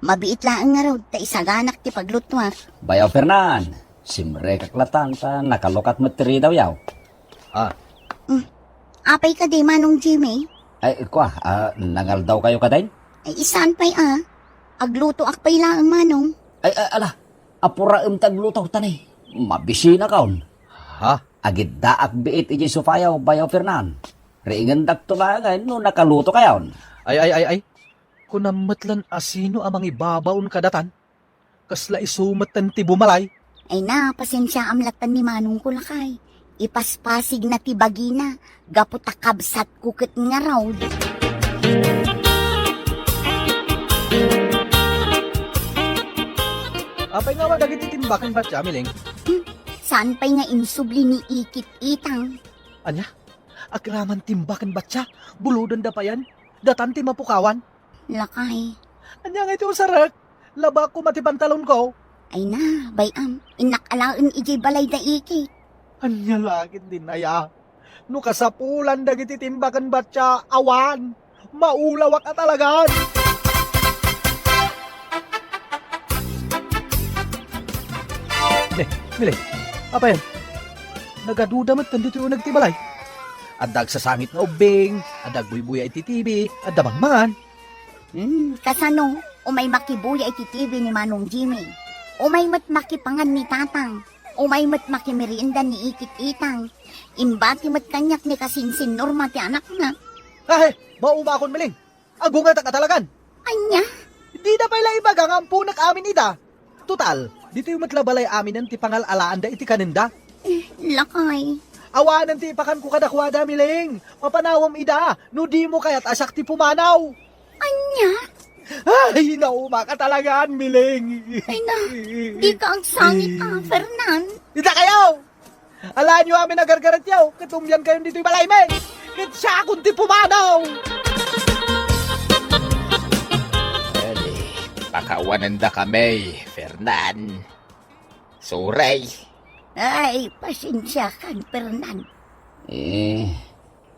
Mabiit lang nga raw, ta isaganak ti paglutwar. Bayaw Fernan, simre kaklatang ta nakalokat materi daw yaw. Apay ka di manong Jimmy? Ay, nangal daw kayo kadain? Ay isan pa'y agluto akpay lang manong. Ay, ala, apura tagluto tanay. Mabisina kaon. Ha? Agid daak biit iji sufayaw, Bayaw Fernan. Ringan daktulangan no nakaluto kayon. Ay. Kunamatlan asino amang ibabaon kadatan. Kasla isumatan ti bumalay. Ay na, pasensya amlatan ni manong ko lakay. Ipaspasig na ti bagina, gaputakabsat kukit nga raw. Apay nga dagit itimbakan ba siya, Miling? Saan pa'y nga insubli ni ikit-itang? Anya? Agraman timbakan ba siya? Buludan da pa yan? Datan ti mapukawan? Lakay. Anya nga iti usarak? Laba ko matipantalon ko? Ay na, bayam, inakalaon iji balay da ikit. Anya lagit din aya. No kasapulan dagit itimbakan ba siya? Awan! Maulawak at talagan! Miling, apa yan? Nagaduda mat dito yung nagtibalay. Adag sa sangit na ubing, adag buy-buya iti TV, adamang man. Kasano, umay makibuya iti TV ni Manong Jimmy. Umay mat makipangan ni Tatang. Umay mat makimerienda ni ikit-itang. Imbati mat kanyak ni kasinsin Norma ti anak na. Ay, maumakon Miling. Agungat ka talagan. Anya, Di na pala ibagang ang punak amin ida. Total, dito yung matlabalay amin ang tipangalalaan da iti kaninda. lakay. Awanan ti ipakan ko kadakwada, Miling. Mapanawam ida, no di mo kaya't asak ti pumanaw. Anya, Ay, nauma ka talagaan, Miling. ay na, di ka ang sangit Fernan. Ita kayo! Alaan nyo amin nagargarat yaw, katumyan kayo dito yung balay, men. Kit siya kung ti pumanaw. Pakawanan da kami, Fernan. Suray. Ay, pasensya kan Fernan.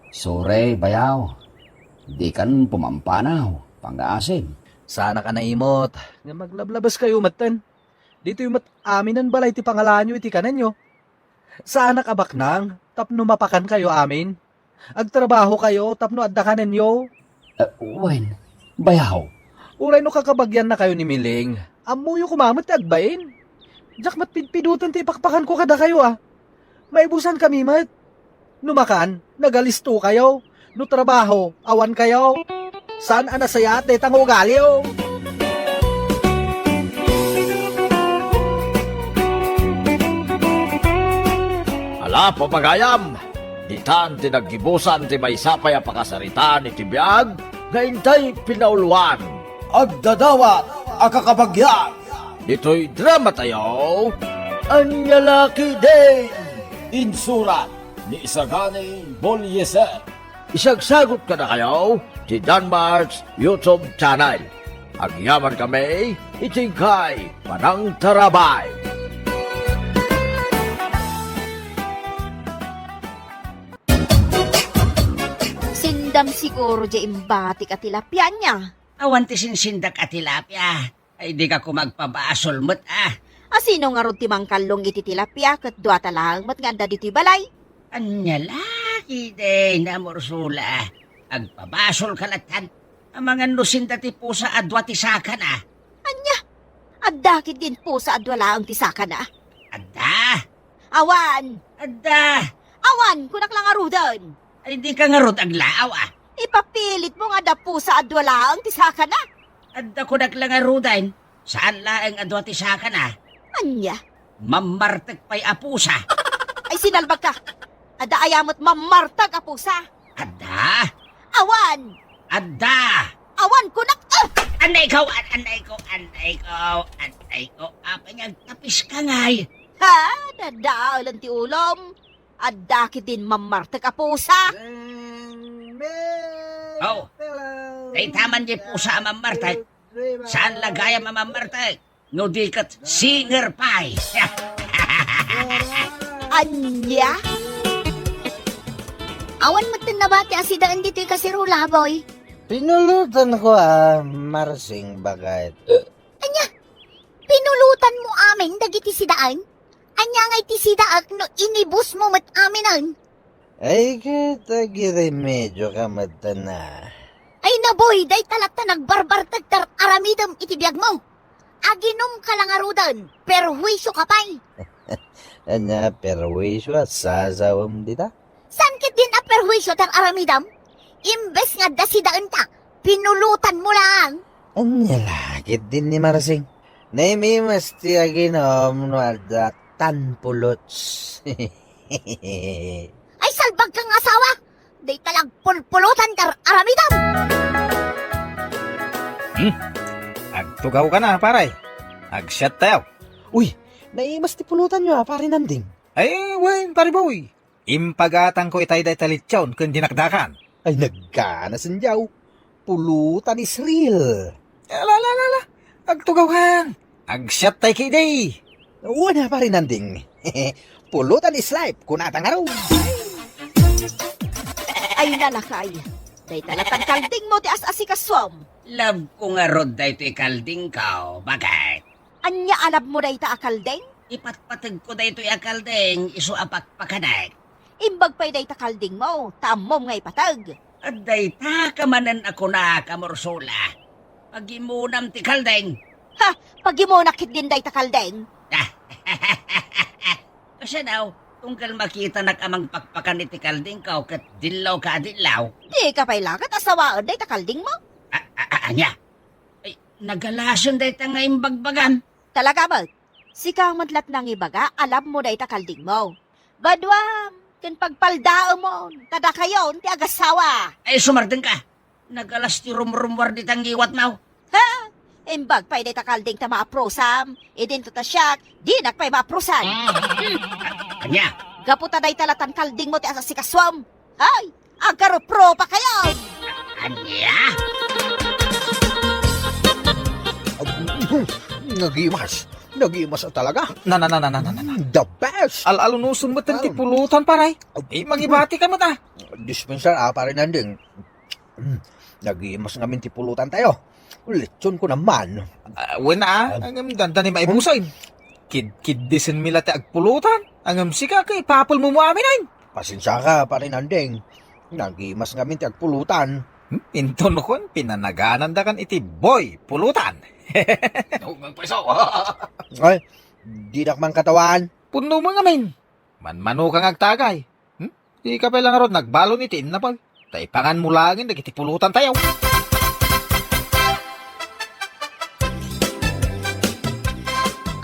Sore, Bayaw. Di kan pumampanaw, pang-aasin. Sana ka naimot, nga maglablabas kayo matan. Dito yung amin ang balay ti pangalaan nyo iti kanan nyo. Sana kabak nang, tapno mapakan kayo amin. Agtrabaho kayo, tapno adda kanan nyo. Wen, Bayaw. Uray no kakabagyan na kayo ni Miling. Amuyo kumamot agbain. Diyak matpidpidutan ti ipakpakan ko kada kayo Maibusan kami mat. Numakan, nagalisto kayo. No trabaho, awan kayo. Saan anasaya at detang ugalyo? Ala, papagayam! Ditan tinaggibusan ti may sapay a pakasarita ni Tibiyag, ngaintay pinauluan. Agdadawat, akakabagyan! Dito'y drama tayo, Anyalaki Day! Insurat ni Isagani Bolyeser. Isagsagot ka na kayo si Danmarks YouTube channel. Agyaman kami, itingkay Panang Tarabay. Sindam siguro di imbati ka tilapia niya. Awan ti sinsindak at tilapia. Ay di ka ko magpabasol mo't Asino nga ron timang kalong iti tilapia kat dua talang mat nga anda dito'y balay. Anya laki de namorsula. Agpabasol kalatan. Ang mga nusinda ti pusa adwa ti saka na. Anya, adakit din po sa adwala ang tisaka na. Adda! Awan! Adda! Awan, kunak lang arudan. Ay di ka nga rod aglaaw ah. Ipapilit mo nga da po sa adwala ang tisaka na. Adda ko naglangarudan. Saan laang adwa ti saka na? Anya, Mamartek pa'y apusa. ay sinalbag ka. Ada ayamot mamartag a pusa. Adda! Awan! Adda! Awan, kunak! Anay ko! Apa nga tapis ka ngay. Ha? Dadaaw lang ti ulom. Adakit din mamartag a pusa. Oh, tay taman di pusa ang mamartek. Saan lagaya mamamartek? No dikat singer pie. Anya? Awan mo na ba ti asidaan dito kasirula, boy? Pinulutan ko Marsing bagay. Pinulutan mo amin dagiti sidaan? Anya nga iti sidaak no inibus mo mat aminan? Ay kita medyo ka matana. Ay naboy, day talakta nagbarbar tagtar aramidam iti biyag mo. Aginom ka lang arudan, pero huwisyo ka pa'y. Anya perwisyo at sasawam dita. San kit din a perwisyo tar aramidam? Imbes nga dasidaan ta, pinulutan mo lang. Anya lakit din ni Marsing. Naimimas ti aginom no ada tanpulots. Ay salbag kang asawa, day talag pulpulutan tar aramidam. Agtugaw ka na, paray. Agshot tayo. Uy, naimas ti pulutan nyo, pare nanding. Ay, wen, pare boy. Impagatan ko itay day talitsawn kung dinakdakan. Ay, nagkanasan jaw. Pulutan is real. Ala. Agtugaw kan. Agshot tayo kay day. Una, pare nanding. Pulutan is life, kunatang araw. Ay nalakay. Day talatang kalding mo ti as-asikaswam. Love ko nga rod da ito ikalding ka. Bakit? Anya alab mo day ta akaldeng? Ipatpatag ko da ito ikalding. Iso apakpakanak. Imbag pa'y day ta kalding mo, tamom nga ipatag. At day ta kamanan ako na kamorsula. Pagimunam ti kalding. Ha, pag mo nakit din day ta kaldeng. Kasi now, tungkal makita nakamang pakpakan iti kalding ka kat dilaw ka dilaw. Di ka pa'y lakat asawaan day ta kalding mo. Anya? Ay, nagalason day ta nga imbagbagan. Talaga ba? Sikang madlat nang ibaga, alam mo day ta kalding mo. Badwam, kin pagpaldao mo, tada kayon ti agasawa. Ay, sumardeng ka. Nagalas ti rumrumwar di tang giwat mo. Ha? Imbag pa'y day ta kalding ta maaprosam, idin to ta siyak, di nakpa'y maaprosan. Anya? Gaputa day talatan kalding mo ti asasikaswam. Ay, agaropro pa kayo. Anya? Nagimas talaga. Na. The best. Alalunusun mo ti pulutan, paray. Eh, magibati ka mo ta. Dispenser, pare nanding. Nagimas ngamin ti pulutan tayo. Lechon ko naman. Wen ang ganda ni maibusoy. Kid disin mila ti agpulutan. Ang sika kay papel mo amin ay. Pasensya ka, pare nanding. Nagimas ngamin ti agpulutan. Inton kon pinanaganan da kan iti boy pulutan. Ay, di nakman katawan. Puno mga min. Manmano kang agtagay. Di ka pa lang rod nagbalon iti na pag. Taipangan mo langin nagiti pulutan tayo.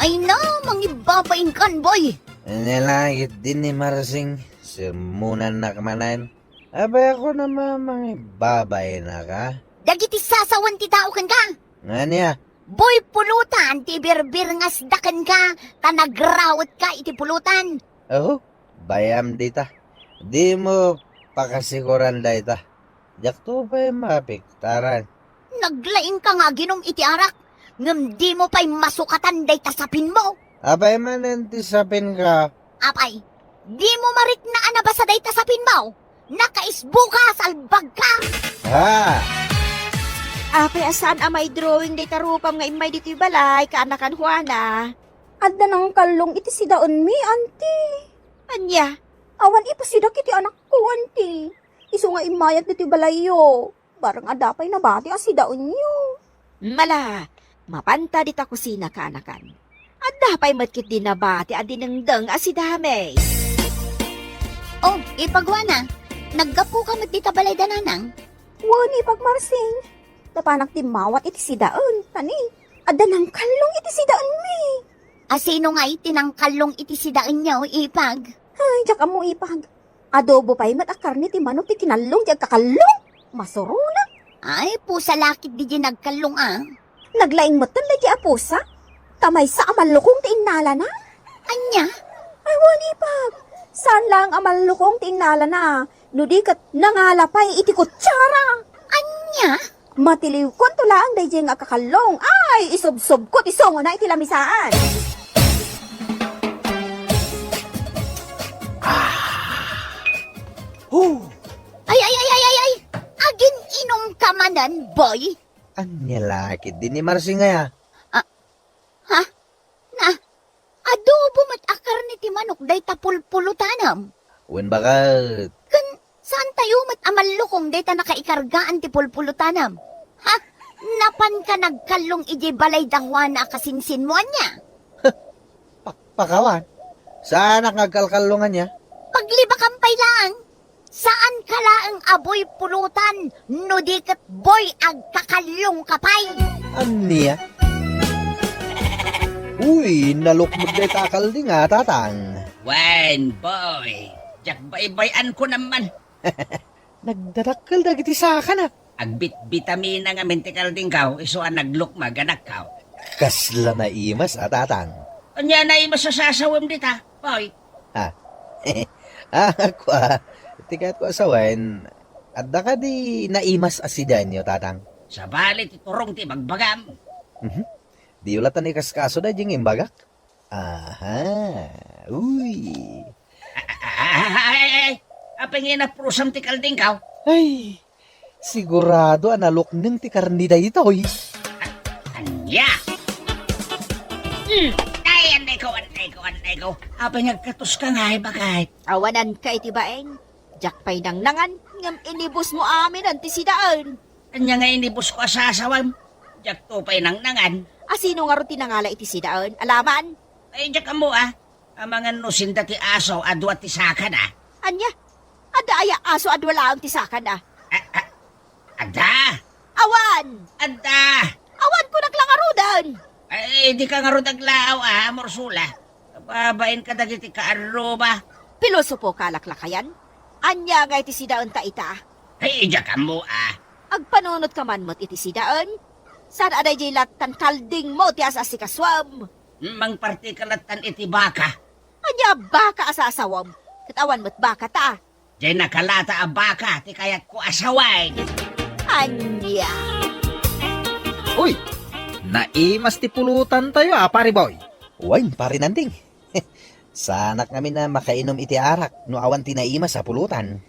Ay na, mangibabain kan, boy. Nalakit din ni Marsing. Sirmunan na kamanan. Abay ako naman mga babay na ka. Dagiti sasawan ti tao kan ka. Nga niya? Boy pulutan, ti birbir nga sdakan ka, tanagrawat ka iti pulutan. Oh, bayam dita. Di mo pakasikuran da ita. Diyak to pa yung mapiktaran. Naglaing ka nga ginom iti arak, ngam di mo pa'y masukatan day tasapin mo. Abay man antisapin ka. Apay, di mo marik na anabasa day tasapin mo. Nakaisbuka, salbag ka. Ha! Apay asan amay drawing day tarupam nga imay dito balay, kaanakan Juana. Adda nang kalong iti sidaon mi, auntie. Anya? Awan ipasidak iti anak ko, auntie. Iso nga imayat dito balayo. Barang adapay na bati ang sidaon nyo. Mala, mapanta di ta kusina ka anakan. At dapay matkit din na bati at dinengdeng asidame. Oh, ipagwa na. Naggapu ka matita balay dananang. Wani pagmarsing. Tapanak di mawat iti sidaon. Tani, ada ng kalong iti sidaon mi. Asino nga itinangkalong iti sidaan niyo, ipag. Ay, diyak mo ipag. Adobo pa'y matakar ni ti manok ti kinalong diyak kakalong. Masuruna. Ay, pusa lakit di nagkalong ah. Naglaing matan lagi apusa. Tamay sa amalukong ti inala na. Anya? Ay, wani pag. Saan lang amalukong ti inala na. Nudi kat nangalapay iti kutsara. Anya? Matiliw ko tula ang dayjay nga kakalong. Ay, isob-sob ko ti songo na iti lamisaan. Ay! Agin inom ka manan, boy. Anya laki din ni Marsing nga. Ha? Na? Adobo mat akar ni ti manok day tapulpulutanam. Wen bakat. Kan, saan tayo mat amalukong day ta nakaikargaan ti pulpulutanam? Ha? Napan ka nagkalong iji balay dahwana kasinsin mo niya? Pakawan. Saan ang nagkalkalungan niya? Paglibakampay lang. Saan ka laang aboy pulutan, no di kat boy agkakalong kapay? Anya? Uy, nalukmod na takal di nga, tatang. Wen, boy. Jak baybayan ko naman. Nagdarakal na giti sa akin, Agbit-bitamina nga mentikal din kaw, iso ang naglukma ganak kaw. Kasla na imas, tatang. Anya na masasasawim dita, boy. Ako tikat ko asawan, adda ka di naimas asidan nyo, tatang. Sa balit iturong ti magbagam. Di ulatan ikaskaso na jing imbagak. Aha, uy. Ay, apengin na prusam ti kalding kaw. Ay, sigurado analok ng ti karnida ito, Anya! Ay, anday ko. Apeng nagkatos ka nga, bakit? Awanan ka iti baeng. Jak pa'y nangan, ngam inibus mo amin ang tisidaan. Anya nga inibus ko asasawam. Jak to pa'y nangan. Asino nga ron tinangala iti sidaon? Alaman? Ay, jak mo Ang mga nusin dati aso, adwa ti sakan Anya? Ada aya aso at wala ang tisakan Ada! Awan! Ada! Awan ko naglangarudan! Ay, di ka nga ro naglaaw morsula. Babain ka dagiti kaaro ba? Pilosopo kalaklakayan? Anya nga iti sidaon ta ita? Ay, jak mo Agpanunod ka man mo't iti sidaon? Saan aday jay latan kalding mo ti asa si kaswam? Mang partikalatan iti baka. Anya baka asasawam? Katawan mo't baka ta? Jay nakalata a baka, ti kayat ko asaway. Anya? Uy, naimas ti pulutan tayo, pari boy. Uy, pari nanding. Sanak namin na makainom iti arak, no awan tinaimas sa pulutan.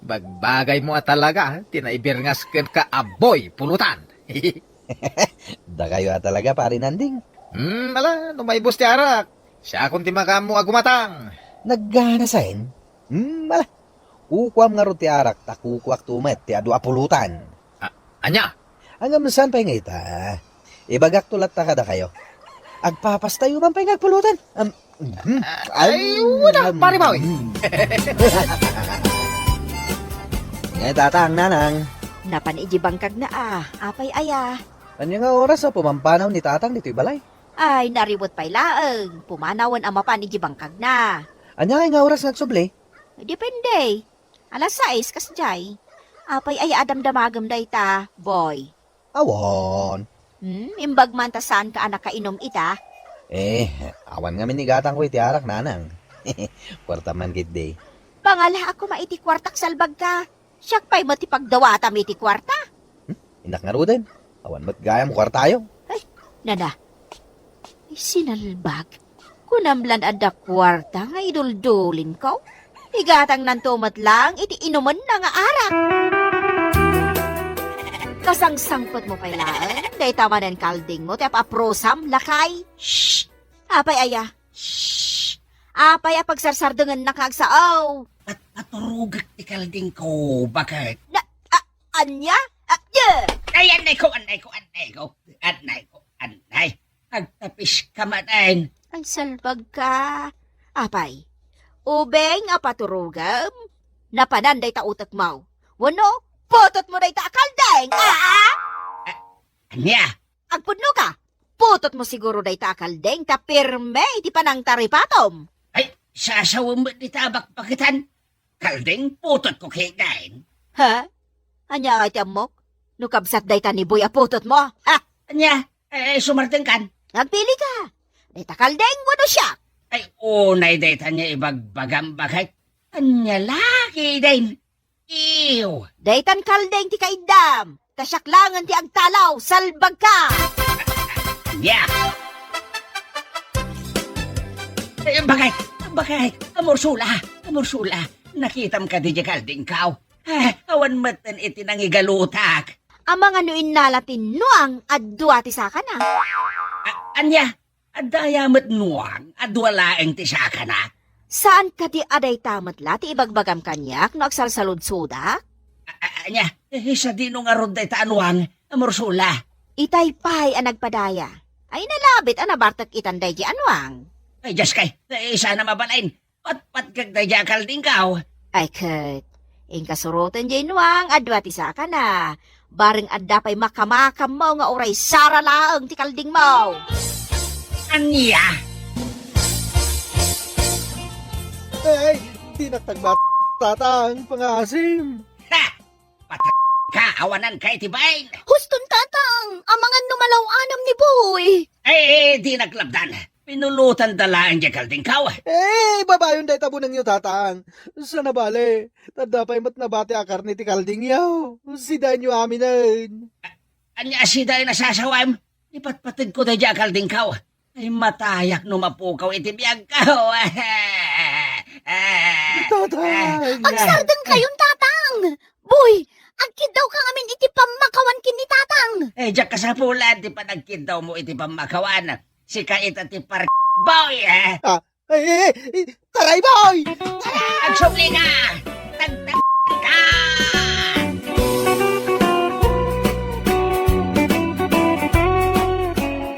Bagbagay mo talaga, tinaibirngas ka aboy, pulutan. Da kayo talaga, pari nanding. Ala, numaybos ti arak. Siya akong timakamu agumatang. Nagganasain? Mala. Ukwam nga ro ti arak, takukwak tumet, ti adu apulutan. Anya? Hanggang saan pa nga ita? Ibagak tulat ta kada kayo. Agpapas tayo man pa nga pulutan. Ay, wala, pari boy. Ngay tatang, nanang. Napan iji bangkag na apay aya. Ano nga oras pumampanaw ni tatang dito'y balay? Ay, nariwot pa'y laeng. Pumanawan ang mapan iji bangkag na. Anya nga oras nagsuble? Depende. Alas 6 kasjay. Apay aya adamdamagam day ta, boy. Awon. Imbag man ta saan ka anak kainom ita? Awan nga minigatang ko iti arak, nanang. Kwarta man kit day. Pangala ako maiti kwartak salbag ka. Siyak pa'y matipagdawata mi iti kwarta. Inak nga ro din. Awan mat gayam kwartayo. Nana, sinalbag. Kunamlan ada kwarta nga iduldulin ko. Igatang nantumat lang, iti inuman na nga arak. Kasangsangpot mo pa'y laan, day tamanan kalding mo, tap aprosam, lakay. Shhh! Apay aya. Shhh! Apay pagsarsadungan na kagsaaw. Paturugak ti kalding ko, bakit? Anya? Yeah. Ay, anay ko. Agtapis ka matayin. Ay, salbag ka. Apay, ubeng apaturugam. Napananday ta utak mo. Wano, putot mo day ta akaldeng. Anya? Agpudno ka. Putot mo siguro day ta akaldeng ta pirme iti panang taripatom. Ay, sasawa mo di tabak pakitan. Kalding putot ko kay dain. Ha? Anya kay tiamok? Nukabsat day ta ni Boy aputot mo. Ha? Anya? Sumarting kan? Nagpili ka. Day ta kaldeng wano siya. Ay, unay data niya ibagbagam bakit. Anya laki din. Ew. Daytan kaldeng ti kaidam. Kasyaklangan ti agtalaw. Salbag ka. Anya. Bakit? Amorsula. Nakitam ka di kalding kaw. Awan matan iti nangigalutak. Ang mga nuin nalatin nuang adwa ti saka na. Anya, adayamat nuang, adwalaeng ti saka na. Saan ka ti aday tamat la ti ibagbagam kanyak no agsalsalod suda? Anya, isa din nga ron day taanuang, amorsula. Itay-pay ang nagpadaya. Ay nalabit ang nabartak itanday di anuang. Ay, just kay, isa na mabalain. Pat kag day kalding kaw. Ay kat, ing kasurutan di nuang adwa ti saka na. Baring adda pa'y makamakam mo nga oray sara laang ti kalding mo. Anya. Ay, di nagtagbat tatang pangasim. Ha! Patak ka, awanan kay tibain. Huston tatang, amangan numalaw-anam ni Boy. Ay, di naglabdan. Pinulutan dalaan di kalding kaw. Babayon day tabo ng iyo tatang. Sa nabali, tanda pa'y mat nabati akar ni ti kalding yaw. Si danyo aminan. Anya si day nasasawam. Ipatpatid ko day kalding kaw. Ay matayak numapukaw iti biyag kaw. Tatang! Agsardeng kayon tatang. Boy, agkid daw ka ngamin iti pamakawan kini tatang. Diyak ka sa pulan, di pa nagkid daw mo iti pamakawan. Si kait at ipar boy. Taray boy! Agsumli ka! Tagtag ka!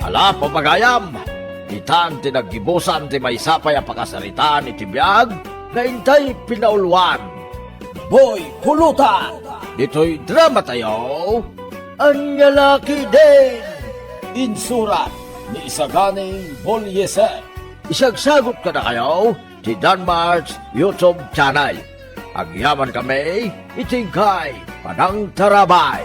Ala, papagayam! Itan tinaggibusan ti may sapay ang pakasaritaan iti biyag na intay pinaulwan. Boy, kulutan! Dito'y drama tayo. Anya laki din! Insurat ni Isaganing Bolyeser. Isagsagot ka na kayo ti Danmar's YouTube channel. Agyaman kami, itingkay, panang tarabay.